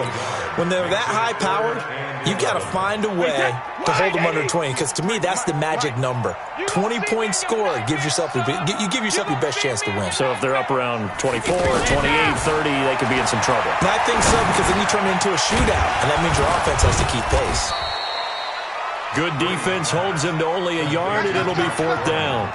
when they're that high-powered, you got to find a way to hold them under 20. Because to me, that's the magic number. 20 points scored gives yourself you give yourself your best chance to win. So if they're up around 24, 28, 30, they could be in some trouble. And I think so because then you turn it into a shootout, and that means your offense has to keep pace. Good defense holds him to only a yard, and it'll be 4th down.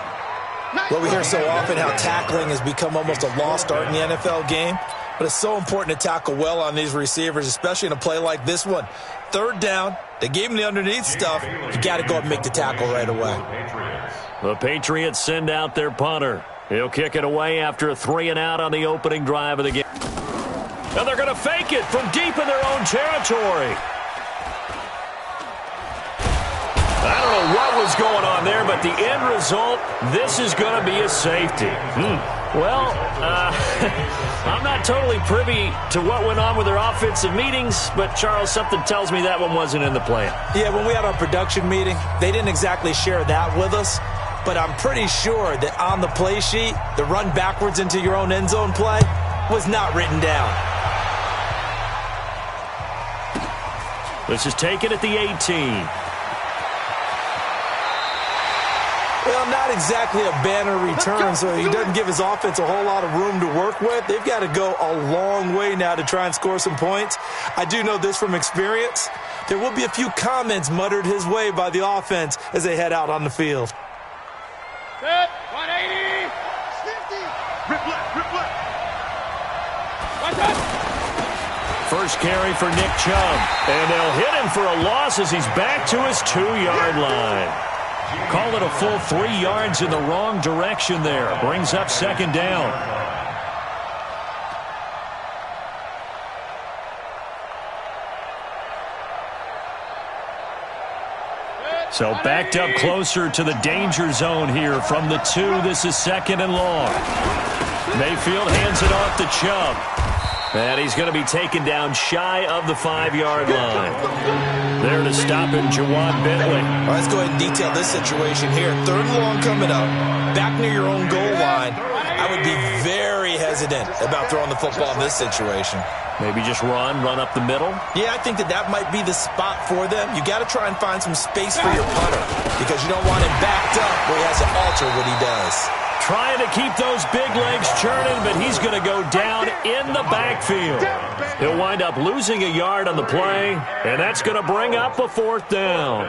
Well, we hear so often how tackling has become almost a lost art in the NFL game. But it's so important to tackle well on these receivers, especially in a play like this one. Third down, they gave him the underneath stuff. You got to go and make the tackle right away. The Patriots send out their punter. He'll kick it away after a 3-and-out on the opening drive of the game. And they're going to fake it from deep in their own territory. I don't know what was going on there, but the end result, this is going to be a safety. Well, I'm not totally privy to what went on with their offensive meetings, but, Charles, something tells me that one wasn't in the plan. Yeah, when we had our production meeting, they didn't exactly share that with us, but I'm pretty sure that on the play sheet, the run backwards into your own end zone play was not written down. This is taken at the 18. Well, not exactly a banner return, so he doesn't give his offense a whole lot of room to work with. They've got to go a long way now to try and score some points. I do know this from experience. There will be a few comments muttered his way by the offense as they head out on the field. Set, 180. 50. Rip left, rip left. One touch. First carry for Nick Chubb, and they'll hit him for a loss as he's back to his 2-yard line. Call it a full 3 yards in the wrong direction there. Brings up second down. So backed up closer to the danger zone here from the 2. This is second and long. Mayfield hands it off to Chubb. And he's going to be taken down shy of the 5-yard line. There to stop him, Jawan Bentley. Well, let's go ahead and detail this situation here. Third and long coming up, back near your own goal line. I would be very hesitant about throwing the football in this situation. Maybe just run up the middle? Yeah, I think that might be the spot for them. You got to try and find some space for your punter because you don't want him backed up where he has to alter what he does. Trying to keep those big legs churning, but he's going to go down in the backfield. He'll wind up losing a yard on the play, and that's going to bring up a 4th down.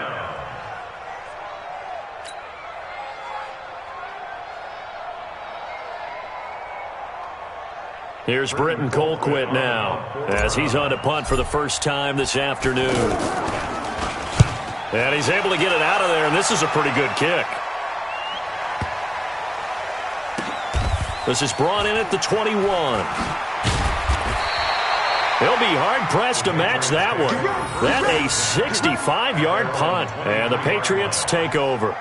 Here's Britton Colquitt now, as he's on to punt for the first time this afternoon. And he's able to get it out of there, and this is a pretty good kick. This is brought in at the 21. He'll be hard-pressed to match that one. That's a 65-yard punt, and the Patriots take over.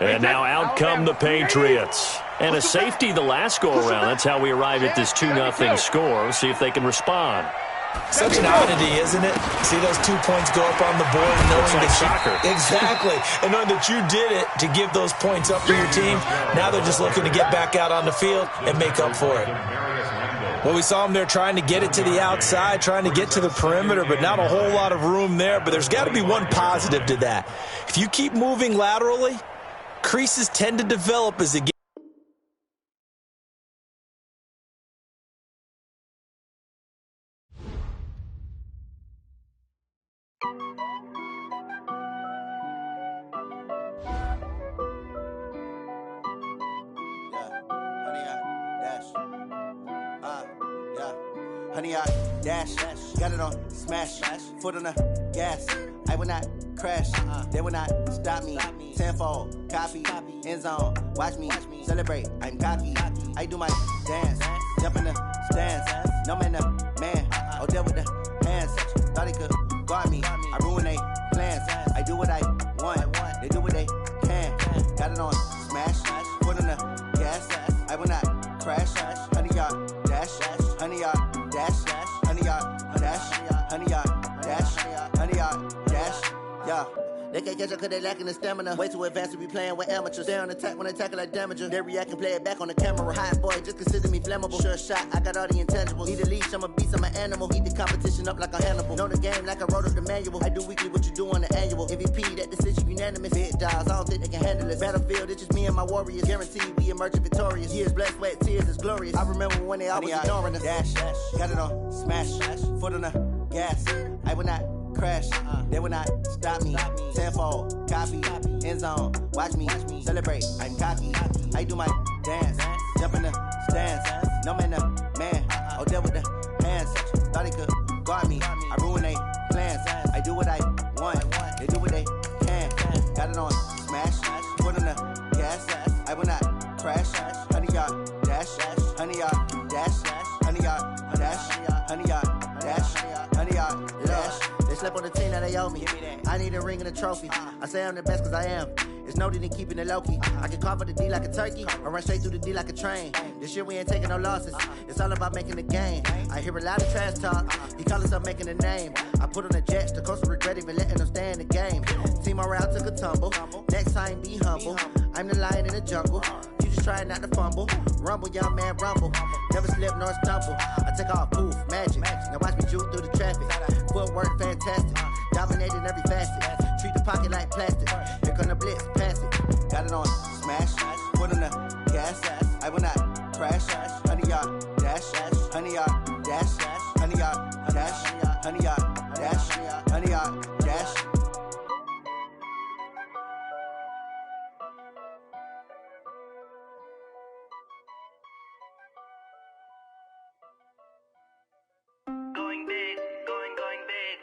And now out come the Patriots. And a safety the last go-around. That's how we arrive at this 2-0 score. See if they can respond. Such an oddity, isn't it? See those 2 points go up on the board, knowing like that soccer. Exactly, and knowing that you did it to give those points up for your team. Now they're just looking to get back out on the field and make up for it. Well, we saw them there trying to get it to the outside, trying to get to the perimeter, but not a whole lot of room there. But there's got to be one positive to that. If you keep moving laterally, creases tend to develop as the game. Honey, I dash, got it on smash, foot on the gas. I will not crash, they will not stop me. Tenfold, copy, end zone, watch me celebrate. I'm cocky, I do my dance, jump in the stands. No man, the man, oh, there with the hands. Thought he could guard me, I ruin they plans. I do what I want, they do what they can. Got it on smash, foot on the gas. I will not crash, honey, y'all dash, honey, y'all dash, honey, y'all dash, honey, y'all dash, honey, y'all dash, yeah. They can't catch up cause they lacking the stamina. Way too advanced to be playing with amateurs. Stay on attack when they tackle like damager. They react and play it back on the camera. Hot boy, just consider me flammable. Sure shot, I got all the intangibles. Need a leash, I'm a beast, I'm an animal. Eat the competition up like a Hannibal. Know the game like I wrote up the manual. I do weekly what you do on the annual. MVP, that decision unanimous. Big dials, I don't think they can handle it. Battlefield, it's just me and my warriors. Guaranteed we emerging victorious. Years, blood, sweat, tears, it's glorious. I remember when they always ignoring us. Dash, got it on smash, foot on the gas. I will not crash, they will not stop me. Tenfold, copy, end zone, watch me celebrate. I'm cocky, I do my dance, jump in the stands, no man, man. Oh, there with the hands, thought he could guard me. I ruin they plans. I do what I want, they do what they can. Got it on smash, put on the gas. I will not crash. 100-yard dash, 100-yard dash, 100-yard dash, 100-yard dash, 100-yard dash. They slept on the team that they owe me. I need a ring and a trophy. I say I'm the best cause I am. It's no need in keeping it low-key. I can carve up the D like a turkey or run straight through the D like a train. This year we ain't taking no losses. It's all about making the game. I hear a lot of trash talk. He call us up making a name. I put on the Jets. The coach will regret even letting them stay in the game. Team morale took a tumble. Next time be humble. I'm the lion in the jungle. You just trying not to fumble. Rumble, young man, rumble. Never slip nor stumble. I take off, poof, magic. Now watch me juke through the traffic. Footwork fantastic. Dominating every facet. Treat the pocket like plastic. Here come the blitz, pass it. Got it on smash. Put on the gas. I will not crash. 100-yard dash. 100-yard dash. 100-yard dash. 100-yard dash. 100-yard dash. Going big, going big.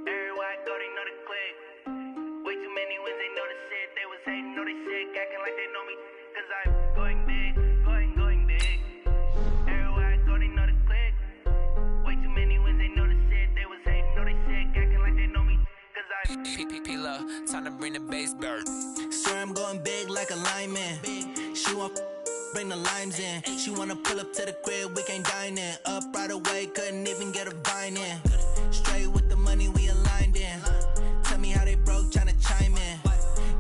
Everywhere I go, they know the click. Way too many wins, they know the shit. They was hating, know they sick, acting like they know me. Cause I'm going big, going big. Everywhere I go, they know the click. Way too many wins, they know the shit. They was hating, know they sick, acting like they know me. Cause I'm P-P-P-Love, time to bring the bass bird. Swear I'm going big like a lineman. She want bring the limes in. She wanna pull up to the crib, we can't dine in. Up right away, couldn't even get a vine in. Straight with the money we aligned in. Tell me how they broke, tryna chime in.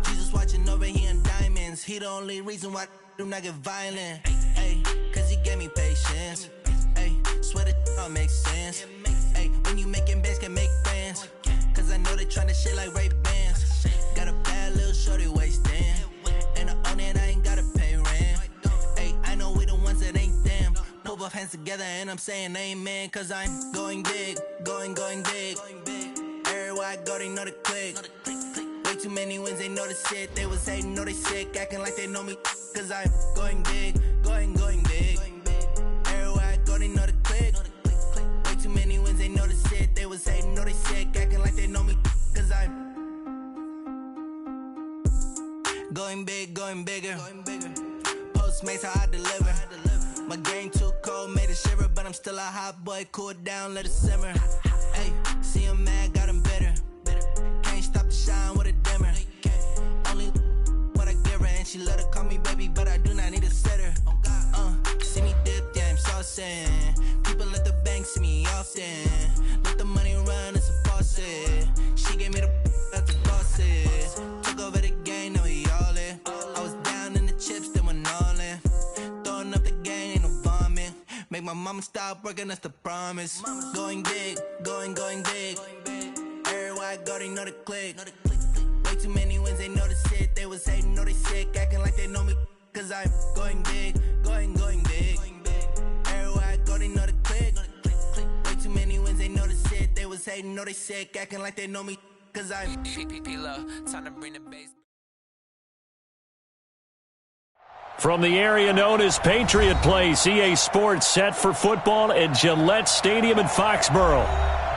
Jesus watching over here in diamonds. He the only reason why do not get violent. Ay, cause he gave me patience. Ay, swear that all makes sense. Ay, when you making bands, can make friends. Cause I know they tryna shit like Ray Bans. Got a bad little shorty wasting. And I own it, I ain't gotta pay rent. Ay, I know we the ones that ain't them. Pull both hands together and I'm saying amen. Cause I'm going big, going big. Everywhere I go, they know the click. Way too many wins, they know the shit. They was hating, know they sick, acting like they know me. Cause I'm going big, going big. Everywhere I go, they know the click. Way too many wins, they know the shit. They was hating, know they sick, acting like they know me. Cause I'm going big, going bigger. Postmates how I deliver. My game too cold, made it shiver, but I'm still a hot boy. Cool it down, let it simmer. Hey, see him mad, got him bitter. Can't stop the shine with a dimmer. Only what I give her, and she let her call me baby, but I do not need a sitter. See me dip, yeah, I'm saucing. People at the bank see me often. Let the money run, it's a faucet. She gave me the that's the bosses. Took over the game, now we all in. I was down in the chips, then went all in. Throwing up the game, ain't no vomit. Make my mama stop working, that's the promise. Going big, going big. Everywhere I go, they know the click. Way too many wins, they know the shit. They was hating, know they sick, acting like they know me. Cause I'm going big, going big. Everywhere I go, they know the click. Way too many wins, they know the shit. They was hating, know they sick, acting like they know me. Cause I'm P-P-P-Love, time to bring the bass. From the area known as Patriot Place, EA Sports set for football at Gillette Stadium in Foxborough.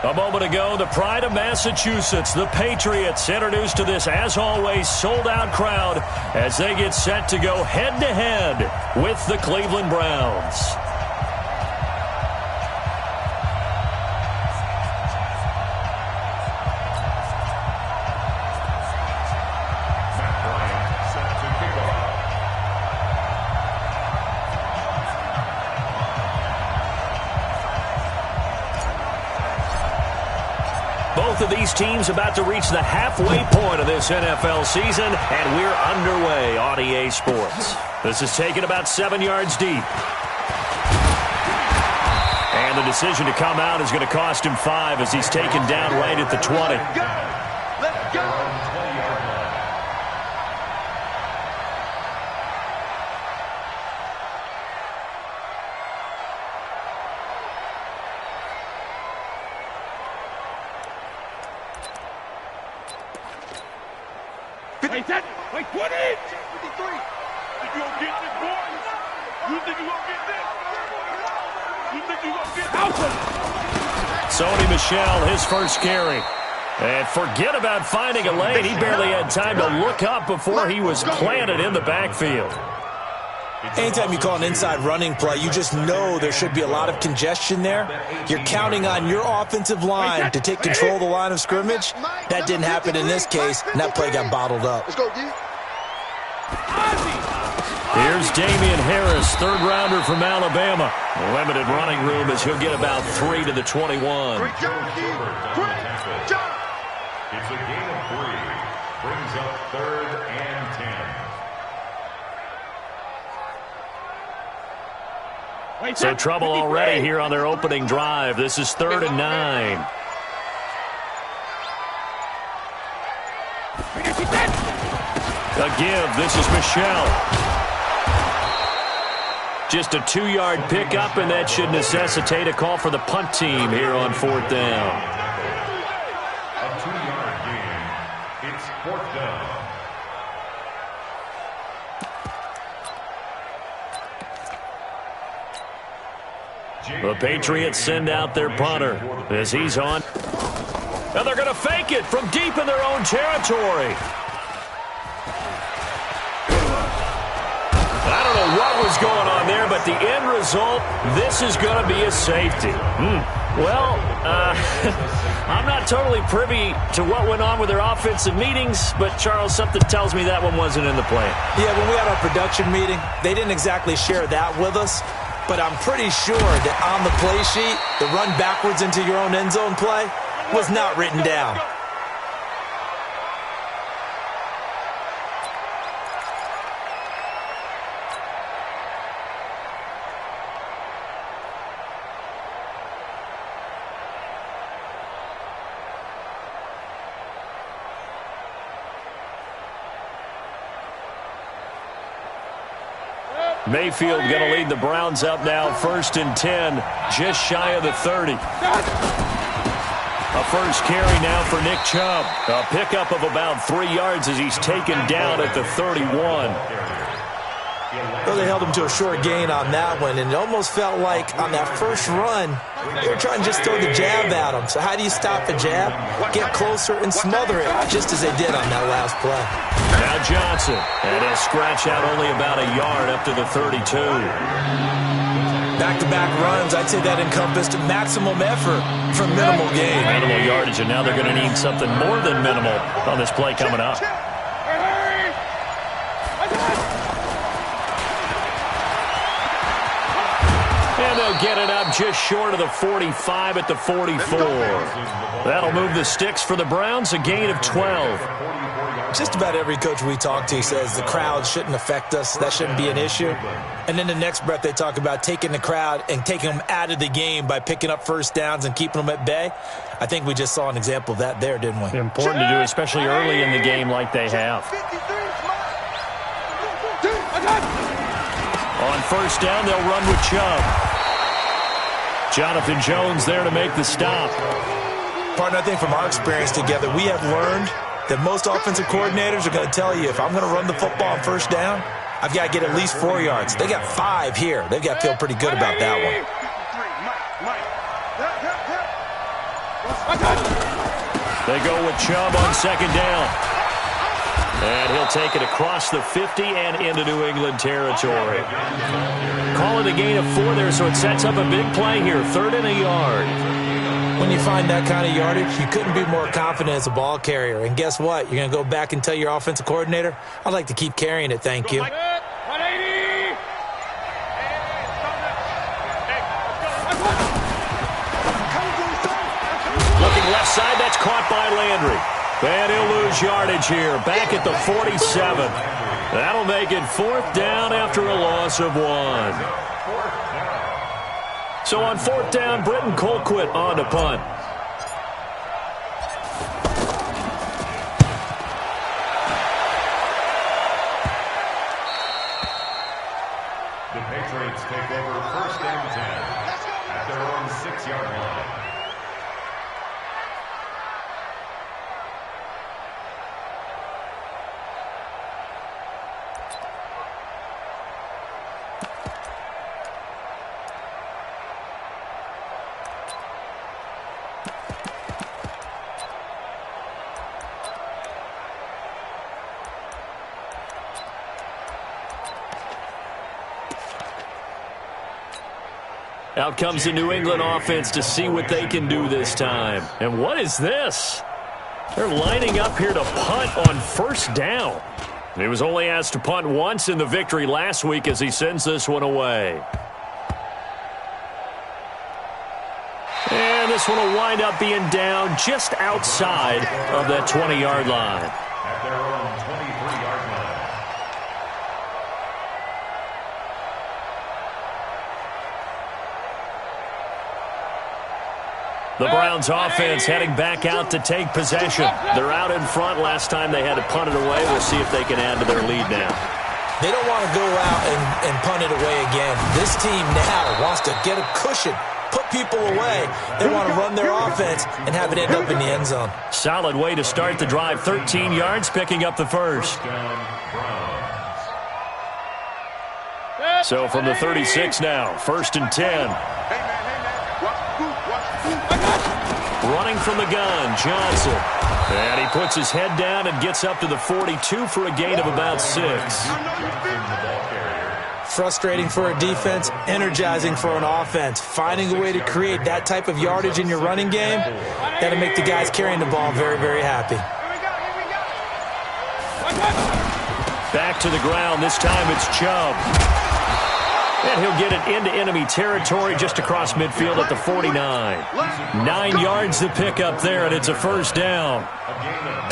A moment ago, the pride of Massachusetts, the Patriots, introduced to this, as always, sold-out crowd as they get set to go head-to-head with the Cleveland Browns. Both of these teams about to reach the halfway point of this NFL season, and we're underway on EA Sports. This is taken about 7 yards deep. And the decision to come out is going to cost him 5 as he's taken down right at the 20. Let's go! Wait, that. Wait, 20. 53. Think you gonna get this, boys? You think you gonna get this? You think you gonna get this? Sony Michel, his first carry. And forget about finding a lane. He barely had time to look up before he was planted in the backfield. Anytime you call an inside running play, you just know there should be a lot of congestion there. You're counting on your offensive line to take control of the line of scrimmage. That didn't happen in this case, and that play got bottled up. Here's Damian Harris, third rounder from Alabama. Limited running room as he'll get about 3 to the 21. It's a gain of 3. Brings up 3rd and 10. So trouble already here on their opening drive. This is 3rd and 9. A give. This is Michel. Just a 2-yard pickup, and that should necessitate a call for the punt team here on 4th down. A 2-yard gain. It's 4th down. The Patriots send out their punter as he's on. And they're going to fake it from deep in their own territory. I don't know what was going on there, but the end result, this is going to be a safety. Well, I'm not totally privy to what went on with their offensive meetings, but, Charles, something tells me that one wasn't in the plan. Yeah, when we had our production meeting, they didn't exactly share that with us, but I'm pretty sure that on the play sheet, the run backwards into your own end zone play was not written down. Mayfield going to lead the Browns up now, 1st and 10, just shy of the 30. A first carry now for Nick Chubb. A pickup of about 3 yards as he's taken down at the 31. Well, they held him to a short gain on that one, and it almost felt like on that first run, they were trying to just throw the jab at him. So how do you stop a jab? Get closer and smother it, just as they did on that last play. Now Johnson, and he'll scratch out only about a yard up to the 32. Back-to-back runs, I'd say that encompassed maximum effort for minimal gain. Minimal yardage, and now they're going to need something more than minimal on this play coming up. And they'll get it up just short of the 45 at the 44. That'll move the sticks for the Browns, a gain of 12. Just about every coach we talk to says the crowd shouldn't affect us. That shouldn't be an issue. And then the next breath they talk about taking the crowd and taking them out of the game by picking up first downs and keeping them at bay. I think we just saw an example of that there, didn't we? Important to do, especially early in the game like they have. On first down, they'll run with Chubb. Jonathan Jones there to make the stop. Partner, I think from our experience together, we have learned that most offensive coordinators are going to tell you, if I'm going to run the football on first down, I've got to get at least 4 yards. They got 5 here. They've got to feel pretty good about that one. They go with Chubb on second down. And he'll take it across the 50 and into New England territory. Call it a gain of 4 there, so it sets up a big play here. 3rd and a yard. When you find that kind of yardage, you couldn't be more confident as a ball carrier. And guess what? You're going to go back and tell your offensive coordinator, I'd like to keep carrying it, thank you. Looking left side, that's caught by Landry. And he'll lose yardage here, back at the 47. That'll make it 4th down after a loss of 1. So on 4th down, Britton Colquitt on to punt. The Patriots take over 1st and 10 at their own 6-yard line. Out comes the New England offense to see what they can do this time. And what is this? They're lining up here to punt on first down. He was only asked to punt once in the victory last week as he sends this one away. And this one will wind up being down just outside of that 20-yard line. At their own 23-yard line. The Browns offense heading back out to take possession. They're out in front. Last time they had to punt it away. We'll see if they can add to their lead now. They don't want to go out and punt it away again. This team now wants to get a cushion, put people away. They want to run their offense and have it end up in the end zone. Solid way to start the drive. 13 yards, picking up the first. So from the 36 now, 1st and 10. Running from the gun, Johnson. And he puts his head down and gets up to the 42 for a gain of about 6. Frustrating for a defense, energizing for an offense. Finding a way to create that type of yardage in your running game, that'll make the guys carrying the ball very, very happy. Back to the ground. This time it's Chubb. And he'll get it into enemy territory just across midfield at the 49. 9 yards to pick up there, and it's a first down.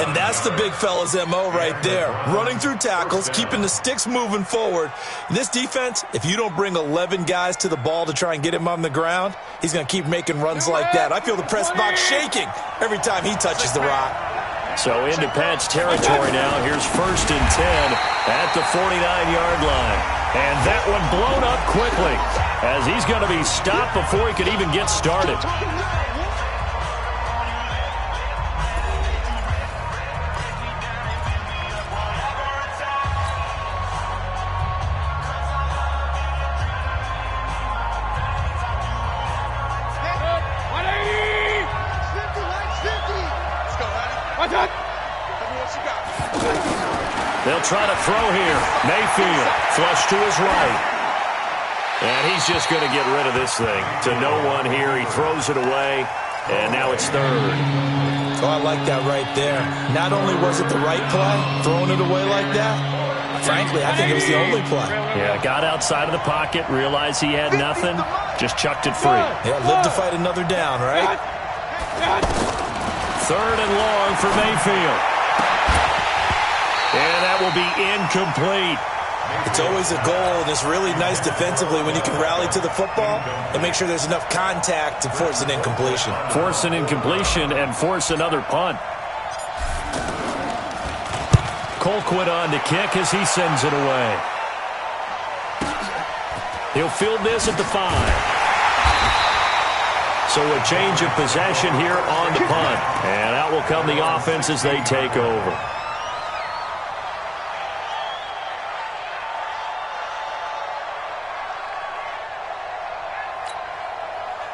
And that's the big fella's MO right there. Running through tackles, keeping the sticks moving forward. This defense, if you don't bring 11 guys to the ball to try and get him on the ground, he's going to keep making runs like that. I feel the press box shaking every time he touches the rock. So into Pat's territory now. Here's 1st and 10 at the 49-yard line. And that one blown up quickly as he's going to be stopped before he could even get started. They'll try to throw here. Mayfield, flush to his right. And he's just going to get rid of this thing to no one here. He throws it away, and now it's 3rd. Oh, I like that right there. Not only was it the right play, throwing it away like that, frankly, I think it was the only play. Yeah, got outside of the pocket, realized he had nothing, just chucked it free. Yeah, live to fight another down, right? 3rd and long for Mayfield. And that will be incomplete. It's always a goal, and it's really nice defensively when you can rally to the football and make sure there's enough contact to force an incompletion. Force an incompletion and force another punt. Colquitt on to kick as he sends it away. He'll field this at the 5. So a change of possession here on the punt. And out will come the offense as they take over.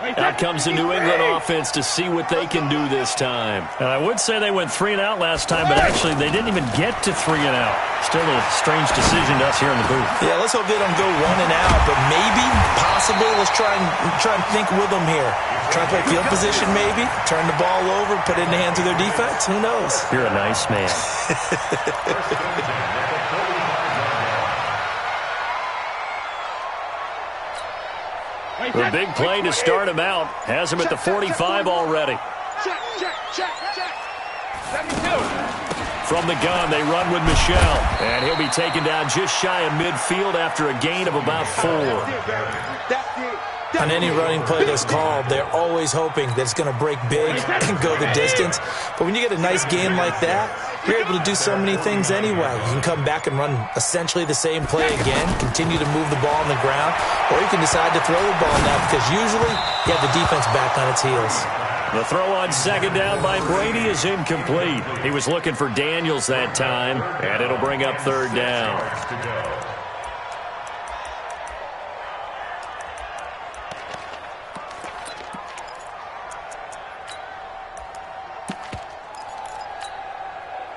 Out comes the New England offense to see what they can do this time. And I would say they went 3 and out last time, but actually they didn't even get to 3 and out. Still a strange decision to us here in the booth. Yeah, let's hope they don't go 1 and out, but maybe, possibly, let's try and think with them here. Try to play field position maybe, turn the ball over, put it in the hands of their defense. Who knows? You're a nice man. The big play to start him out has him at the 45 already. From the gun, they run with Michelle. And he'll be taken down just shy of midfield after a gain of about 4. On any running play that's called, they're always hoping that it's going to break big and go the distance. But when you get a nice gain like that, you're able to do so many things anyway. You can come back and run essentially the same play again, continue to move the ball on the ground, or you can decide to throw the ball now because usually you have the defense back on its heels. The throw on 2nd down by Brady is incomplete. He was looking for Daniels that time, and it'll bring up 3rd down.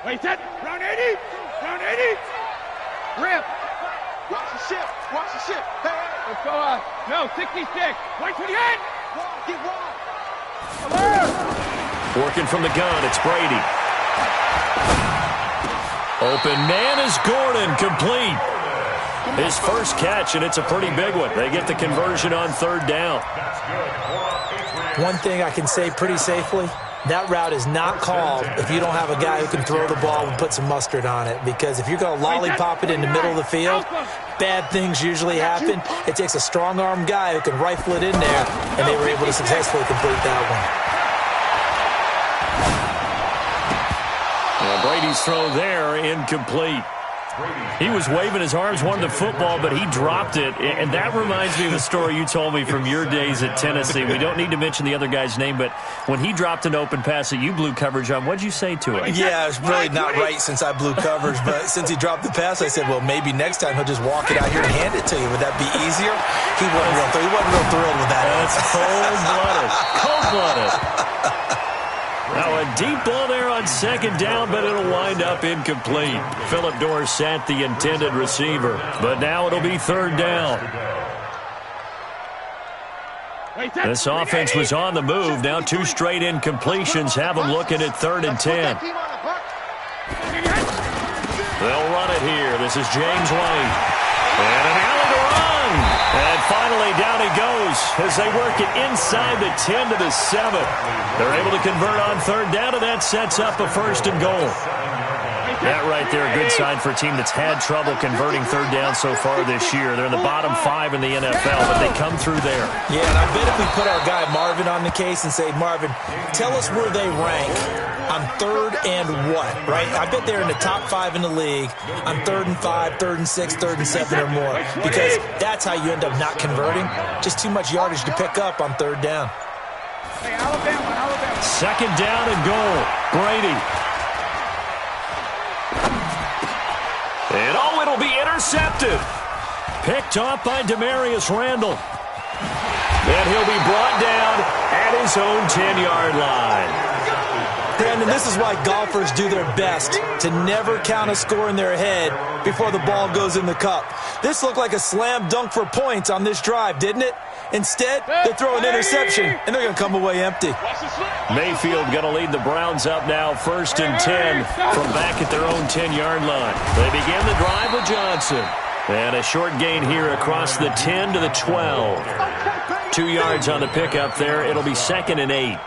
Wait, that round 80, round 80. Rip. Watch the ship, watch the ship. Hey, hey. Let's go, no, 66. Wait till the end. Get wide. Working from the gun, it's Brady. Open man is Gordon, complete. His first catch, and it's a pretty big one. They get the conversion on third down. One thing I can say pretty safely, that route is not called if you don't have a guy who can throw the ball and put some mustard on it. Because if you're going to lollipop it in the middle of the field, bad things usually happen. It takes a strong-arm guy who can rifle it in there, and they were able to successfully complete that one. Brady's throw there, incomplete. He was waving his arms, wanted the football, but he dropped it. And that reminds me of a story you told me from your days at Tennessee. We don't need to mention the other guy's name, but when he dropped an open pass that you blew coverage on, what'd you say to him? Yeah, it's really not right since I blew coverage, but since he dropped the pass, I said, well, maybe next time he'll just walk it out here and hand it to you. Would that be easier? He wasn't real thrilled with that. That's cold-blooded. Cold-blooded. Now a deep ball there on second down, but it'll wind up incomplete. Phillip Dorsett, the intended receiver. But now it'll be third down. This offense was on the move. Now two straight incompletions have them looking at 3rd and 10. They'll run it here. This is James White. And an alley to run. And finally down he goes as they work it inside the 10 to the 7. They're able to convert on third down, and that sets up a 1st and goal. That right there, a good sign for a team that's had trouble converting third down so far this year. They're in the bottom 5 in the NFL, but they come through there. Yeah, and I bet if we put our guy Marvin on the case and say, Marvin, tell us where they rank on 3rd and what, right? I bet they're in the top 5 in the league on 3rd and 5, 3rd and 6, 3rd and 7 or more, because that's how you end up not converting. Just too much yardage to pick up on third down. Hey, Alabama. Second down and goal. Brady. And it'll be intercepted. Picked off by Demarius Randall. And he'll be brought down at his own 10-yard line. Brandon, this is why golfers do their best to never count a score in their head before the ball goes in the cup. This looked like a slam dunk for points on this drive, didn't it? Instead, they throw an interception, and they're going to come away empty. Mayfield going to lead the Browns up now, 1st and 10 from back at their own 10-yard line. They begin the drive with Johnson. And a short gain here across the 10 to the 12. 2 yards on the pickup there. It'll be 2nd and 8.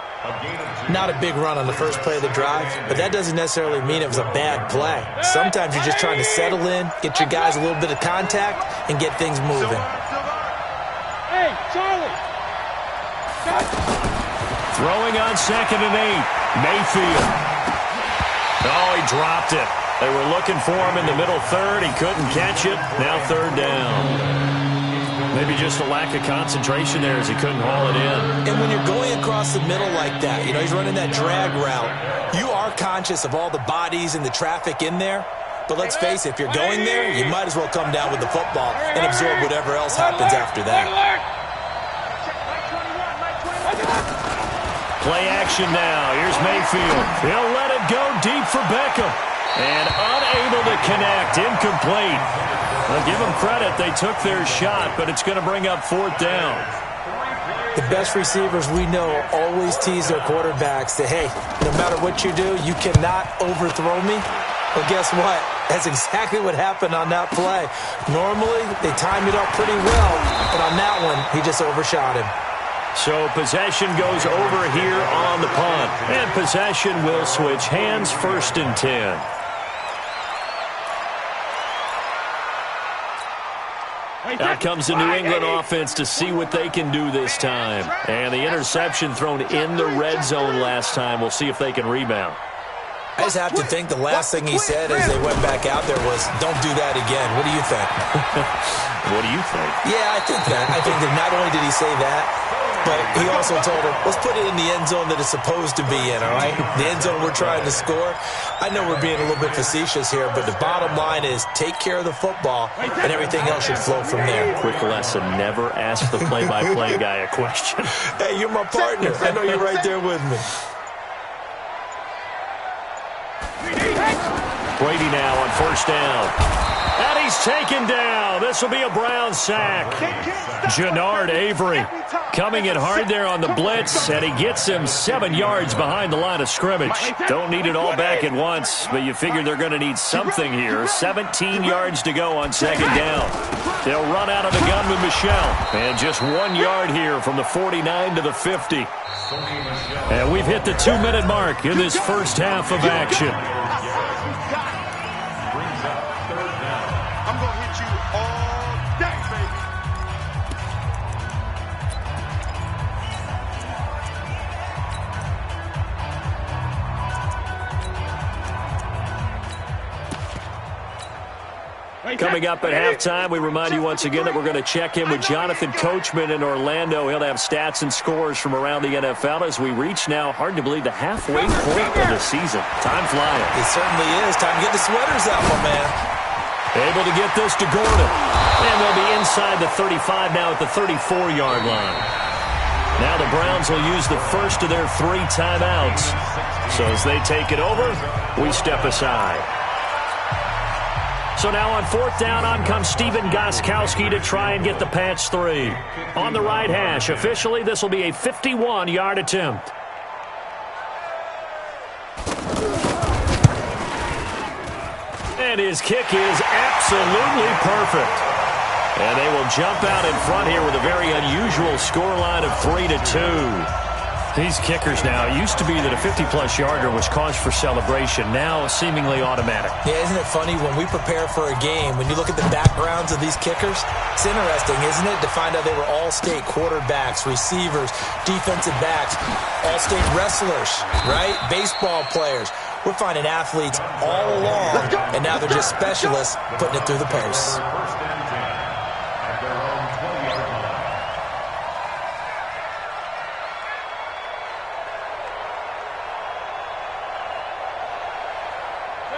Not a big run on the first play of the drive, but that doesn't necessarily mean it was a bad play. Sometimes you're just trying to settle in, get your guys a little bit of contact, and get things moving. Hey, Charlie! Throwing on 2nd and 8. Mayfield. Oh, he dropped it. They were looking for him in the middle 3rd. He couldn't catch it. Now 3rd down. Maybe just a lack of concentration there as he couldn't haul it in. And when you're going across the middle like that, you know, he's running that drag route, you are conscious of all the bodies and the traffic in there. But let's face it, if you're going there, you might as well come down with the football and absorb whatever else happens after that. Play action now. Here's Mayfield. He'll let it go deep for Beckham. And unable to connect. Incomplete. Well, give them credit. They took their shot, but it's going to bring up 4th down. The best receivers we know always tease their quarterbacks that, hey, no matter what you do, you cannot overthrow me. Well, guess what? That's exactly what happened on that play. Normally, they time it up pretty well, but on that one, he just overshot him. So possession goes over here on the punt. And possession will switch hands, 1st and 10. Out comes the New England offense to see what they can do this time. And the interception thrown in the red zone last time. We'll see if they can rebound. I just have to think the last thing he said as they went back out there was, don't do that again. What do you think? What do you think? Yeah, I think that. I think that not only did he say that, but he also told him, let's put it in the end zone that it's supposed to be in, all right? The end zone we're trying to score. I know we're being a little bit facetious here, but the bottom line is take care of the football, and everything else should flow from there. Quick lesson, never ask the play-by-play guy a question. Hey, you're my partner. I know you're right there with me. Brady now on 1st down. And he's taken down. This will be a Brown sack. Jannard Avery coming in hard there on the blitz, and he gets him 7 yards behind the line of scrimmage. Don't need it all back at once, but you figure they're going to need something here. 17 yards to go on second down. They'll run out of the gun with Michelle. And just 1 yard here from the 49 to the 50. And we've hit the 2-minute mark in this first half of action. I'm going to hit you all day, baby. Coming up at halftime, we remind you once again that we're going to check in with Jonathan Coachman in Orlando. He'll have stats and scores from around the NFL as we reach now, hard to believe, the halfway point of the season. Time flying. It certainly is. Time to get the sweaters out, my man. Able to get this to Gordon. And they'll be inside the 35 now at the 34-yard line. Now the Browns will use the first of their 3 timeouts. So as they take it over, we step aside. So now on 4th down, on comes Stephen Gostkowski to try and get the Pats 3. On the right hash, officially this will be a 51-yard attempt. And his kick is absolutely perfect. And they will jump out in front here with a very unusual scoreline of 3-2. These kickers now, it used to be that a 50-plus yarder was cause for celebration, now seemingly automatic. Yeah, isn't it funny when we prepare for a game, when you look at the backgrounds of these kickers, it's interesting, isn't it, to find out they were all-state quarterbacks, receivers, defensive backs, all-state wrestlers, right? Baseball players. We're finding athletes all along, and now they're just specialists putting it through the posts.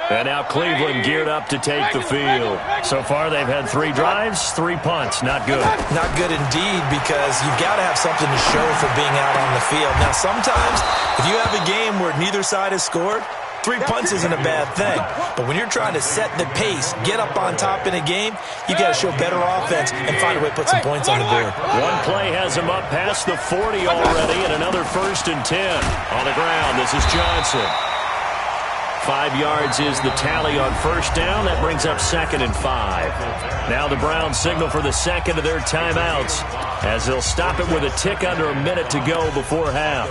And now Cleveland geared up to take the field. So far they've had 3 drives, 3 punts. Not good. Not good indeed, because you've got to have something to show for being out on the field. Now sometimes if you have a game where neither side has scored, 3 punts isn't a bad thing. But when you're trying to set the pace, get up on top in a game, you got to show better offense and find a way to put some points on the board. One play has him up past the 40 already, and another 1st and 10. On the ground, this is Johnson. 5 yards is the tally on 1st down. That brings up 2nd and 5. Now the Browns signal for the second of their timeouts as they'll stop it with a tick under a minute to go before half.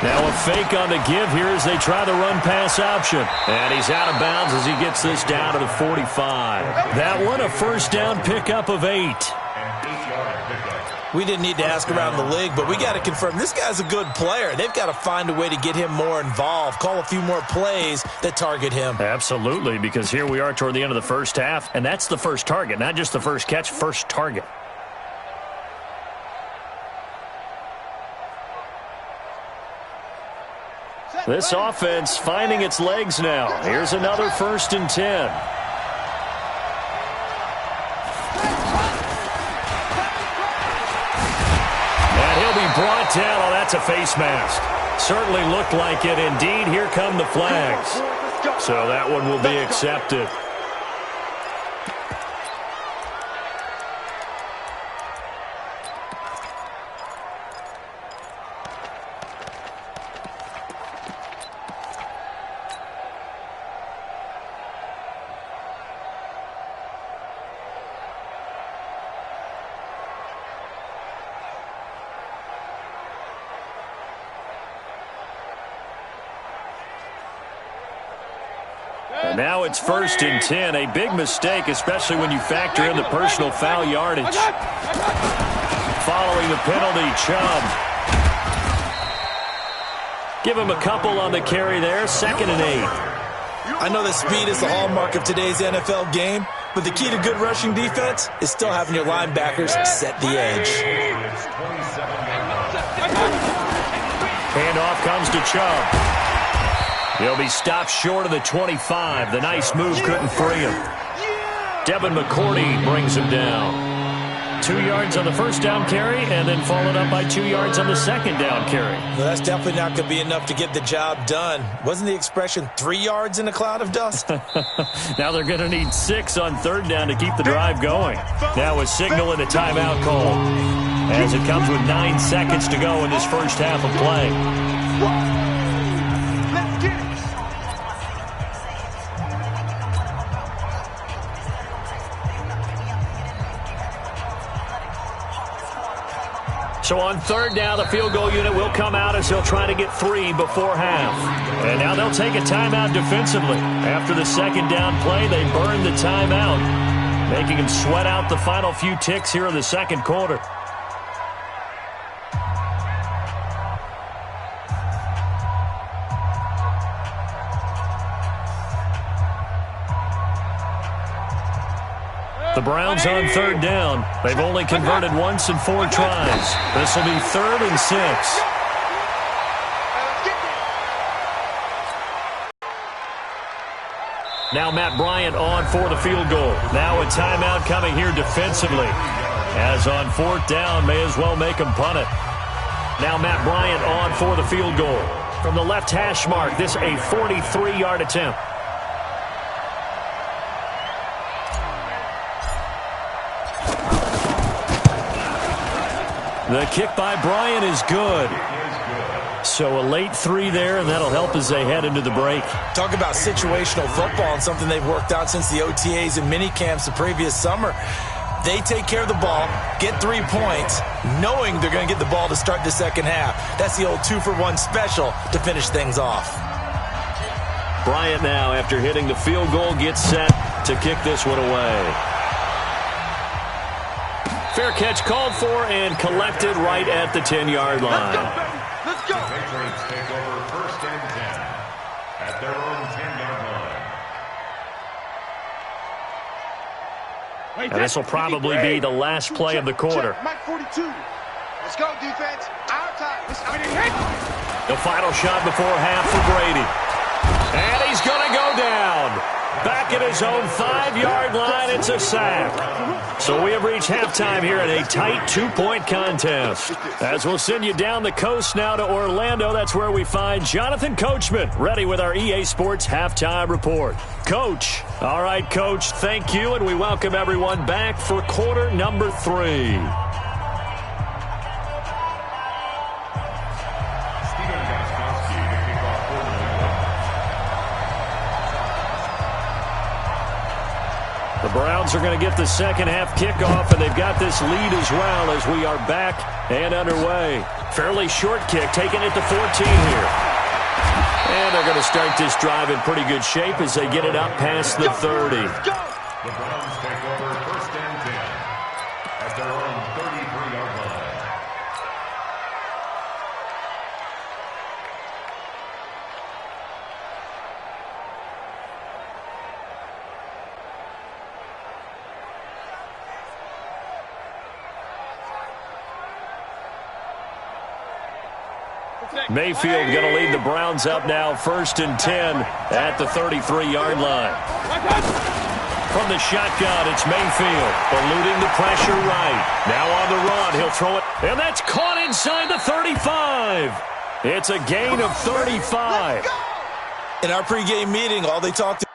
Now a fake on the give here as they try the run-pass option. And he's out of bounds as he gets this down to the 45. That one a 1st down pickup of 8. We didn't need to ask around the league, but we got to confirm this guy's a good player. They've got to find a way to get him more involved, call a few more plays that target him. Absolutely, because here we are toward the end of the first half, and that's the first target, not just the first catch, first target. This offense finding its legs now. Here's another 1st and 10. And he'll be brought down. Oh, that's a face mask. Certainly looked like it. Indeed, here come the flags. So that one will be accepted. And now it's 1st and 10. A big mistake, especially when you factor in the personal foul yardage. Following the penalty, Chubb. Give him a couple on the carry there. 2nd and 8. I know that speed is the hallmark of today's NFL game, but the key to good rushing defense is still having your linebackers set the edge. Handoff comes to Chubb. He'll be stopped short of the 25. The nice move couldn't free him. Devin McCourty brings him down. 2 yards on the first down carry, and then followed up by 2 yards on the second down carry. Well, that's definitely not going to be enough to get the job done. Wasn't the expression 3 yards in a cloud of dust? Now they're going to need 6 on third down to keep the drive going. Now a signal and a timeout call as it comes with 9 seconds to go in this first half of play. Let's get it. So on third down, the field goal unit will come out as they'll try to get 3 before half. And now they'll take a timeout defensively. After the second down play, they burn the timeout, making them sweat out the final few ticks here in the second quarter. The Browns on third down. They've only converted once in 4 tries. This will be 3rd and 6. Now Matt Bryant on for the field goal. Now a timeout coming here defensively. As on 4th down, may as well make them punt it. Now Matt Bryant on for the field goal. From the left hash mark, this a 43-yard attempt. The kick by Bryant is good. So a late 3 there, and that'll help as they head into the break. Talk about situational football and something they've worked on since the OTAs and mini camps the previous summer. They take care of the ball, get 3 points, knowing they're going to get the ball to start the second half. That's the old 2-for-1 special to finish things off. Bryant now, after hitting the field goal, gets set to kick this one away. Fair catch called for and collected right at the 10-yard line. Let's go. The Patriots take over 1st and 10 at their own 10-yard line. And this will probably be the last play of the quarter. Mike 42. Let's go, defense. Our time. The final shot before half for Brady. And he's going to go down. Back at his own 5-yard line, it's a sack. So we have reached halftime here in a tight 2-point contest. As we'll send you down the coast now to Orlando, that's where we find Jonathan Coachman, ready with our EA Sports Halftime Report. Coach. All right, Coach, thank you, and we welcome everyone back for quarter number 3. The Browns are going to get the second half kickoff, and they've got this lead as well as we are back and underway. Fairly short kick, taking it to 14 here. And they're going to start this drive in pretty good shape as they get it up past the 30. The Browns take over 1st and 10 at their own 33-yard line. Mayfield going to lead the Browns up now 1st and 10 at the 33-yard line. From the shotgun, it's Mayfield eluding the pressure right. Now on the run, he'll throw it, and that's caught inside the 35. It's a gain of 35. In our pregame meeting, all they talked about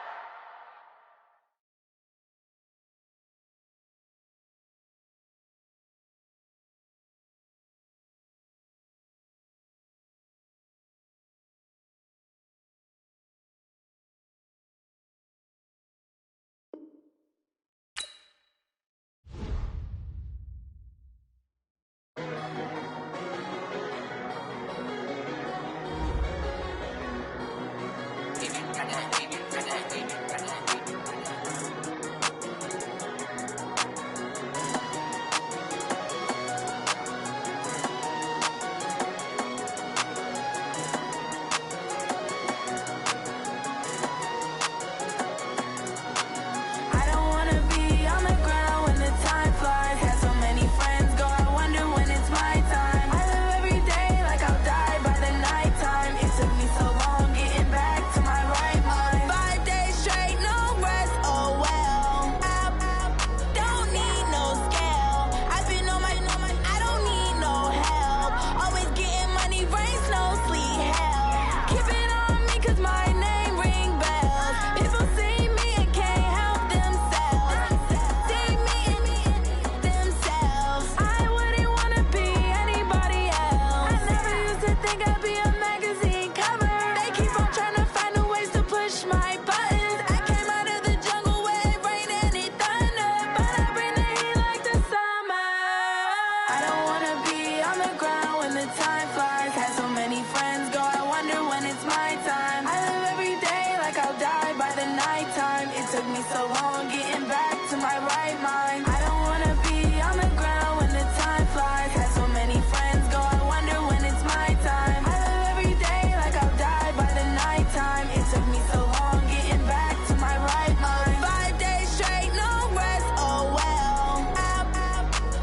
time flies. Had so many friends go, I wonder when it's my time. I live every day like I'll die by the nighttime. It took me so long getting back to my right mind. I don't wanna be on the ground when the time flies. Had so many friends go, I wonder when it's my time. I live every day like I'll die by the nighttime. It took me so long getting back to my right mind. 5 days straight, no rest, oh well. I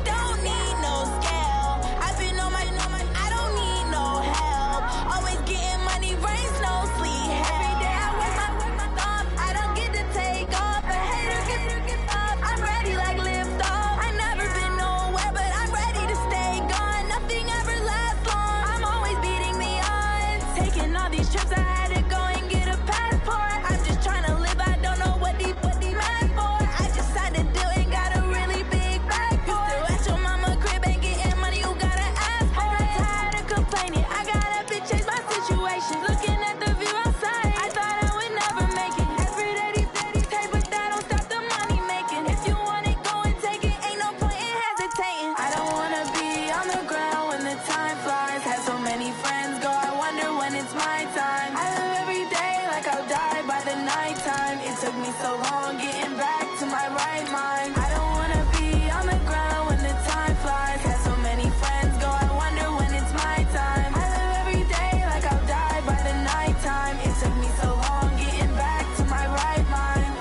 don't need no scale. I've been on my, I don't need no help. Always getting money, rain, snow, sleet. Every day I work my thumb. I don't get to take off. A hater get up. I'm ready like lift off. I never been nowhere, but I'm ready to stay gone. Nothing ever lasts long. I'm always beating the odds. Taking all these trips, I had to go and get a passport. I'm just trying to live. I don't know what these mad for. I just had to do it. Got a really big bag for it. Still at your mama crib, ain't getting money. You gotta ask for it. Tired of complaining. I gotta bitch change my situation. Looking at the view outside, I thought I would never make it. Every day these take, but that don't stop the money making. If you want it, go and take it. Ain't no point in hesitating. I don't wanna be on the ground when the time flies. Had so many friends go, I wonder when it's my time. I live every day like I'll die by the nighttime. It took me so long getting back to my right mind. I don't wanna be on the ground when the time flies. Had so many friends go, I wonder when it's my time. I live every day like I'll die by the nighttime. It took me so long getting back to my right mind.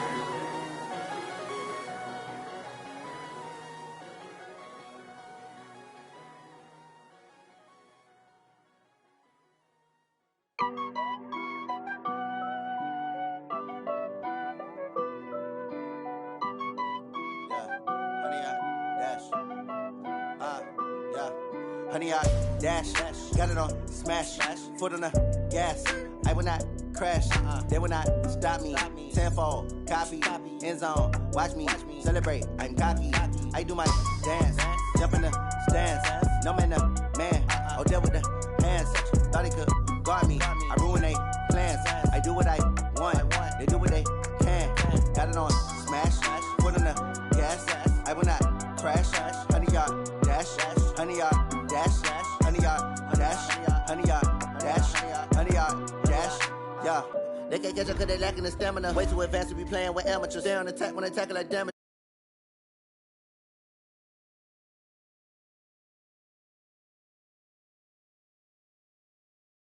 Honey, I dash, got it on smash, foot on the gas. I will not crash, they will not stop me. Tenfold, copy, end zone, watch me celebrate. I'm cocky, I do my dance, jump in the stands. No man, the man, oh, deal with the hands. Thought he could guard me, I ruin they plans. I do what I want, they do what they can. Got it on smash, foot on the gas. I will not crash, honey, y'all dash, honey, y'all dash, honey, y'all dash, honey, y'all dash, honey, y'all dash, yeah. They can't catch up cause they lacking the stamina. Way too advanced to be playing with amateurs. Stay on attack when they tackle like damage.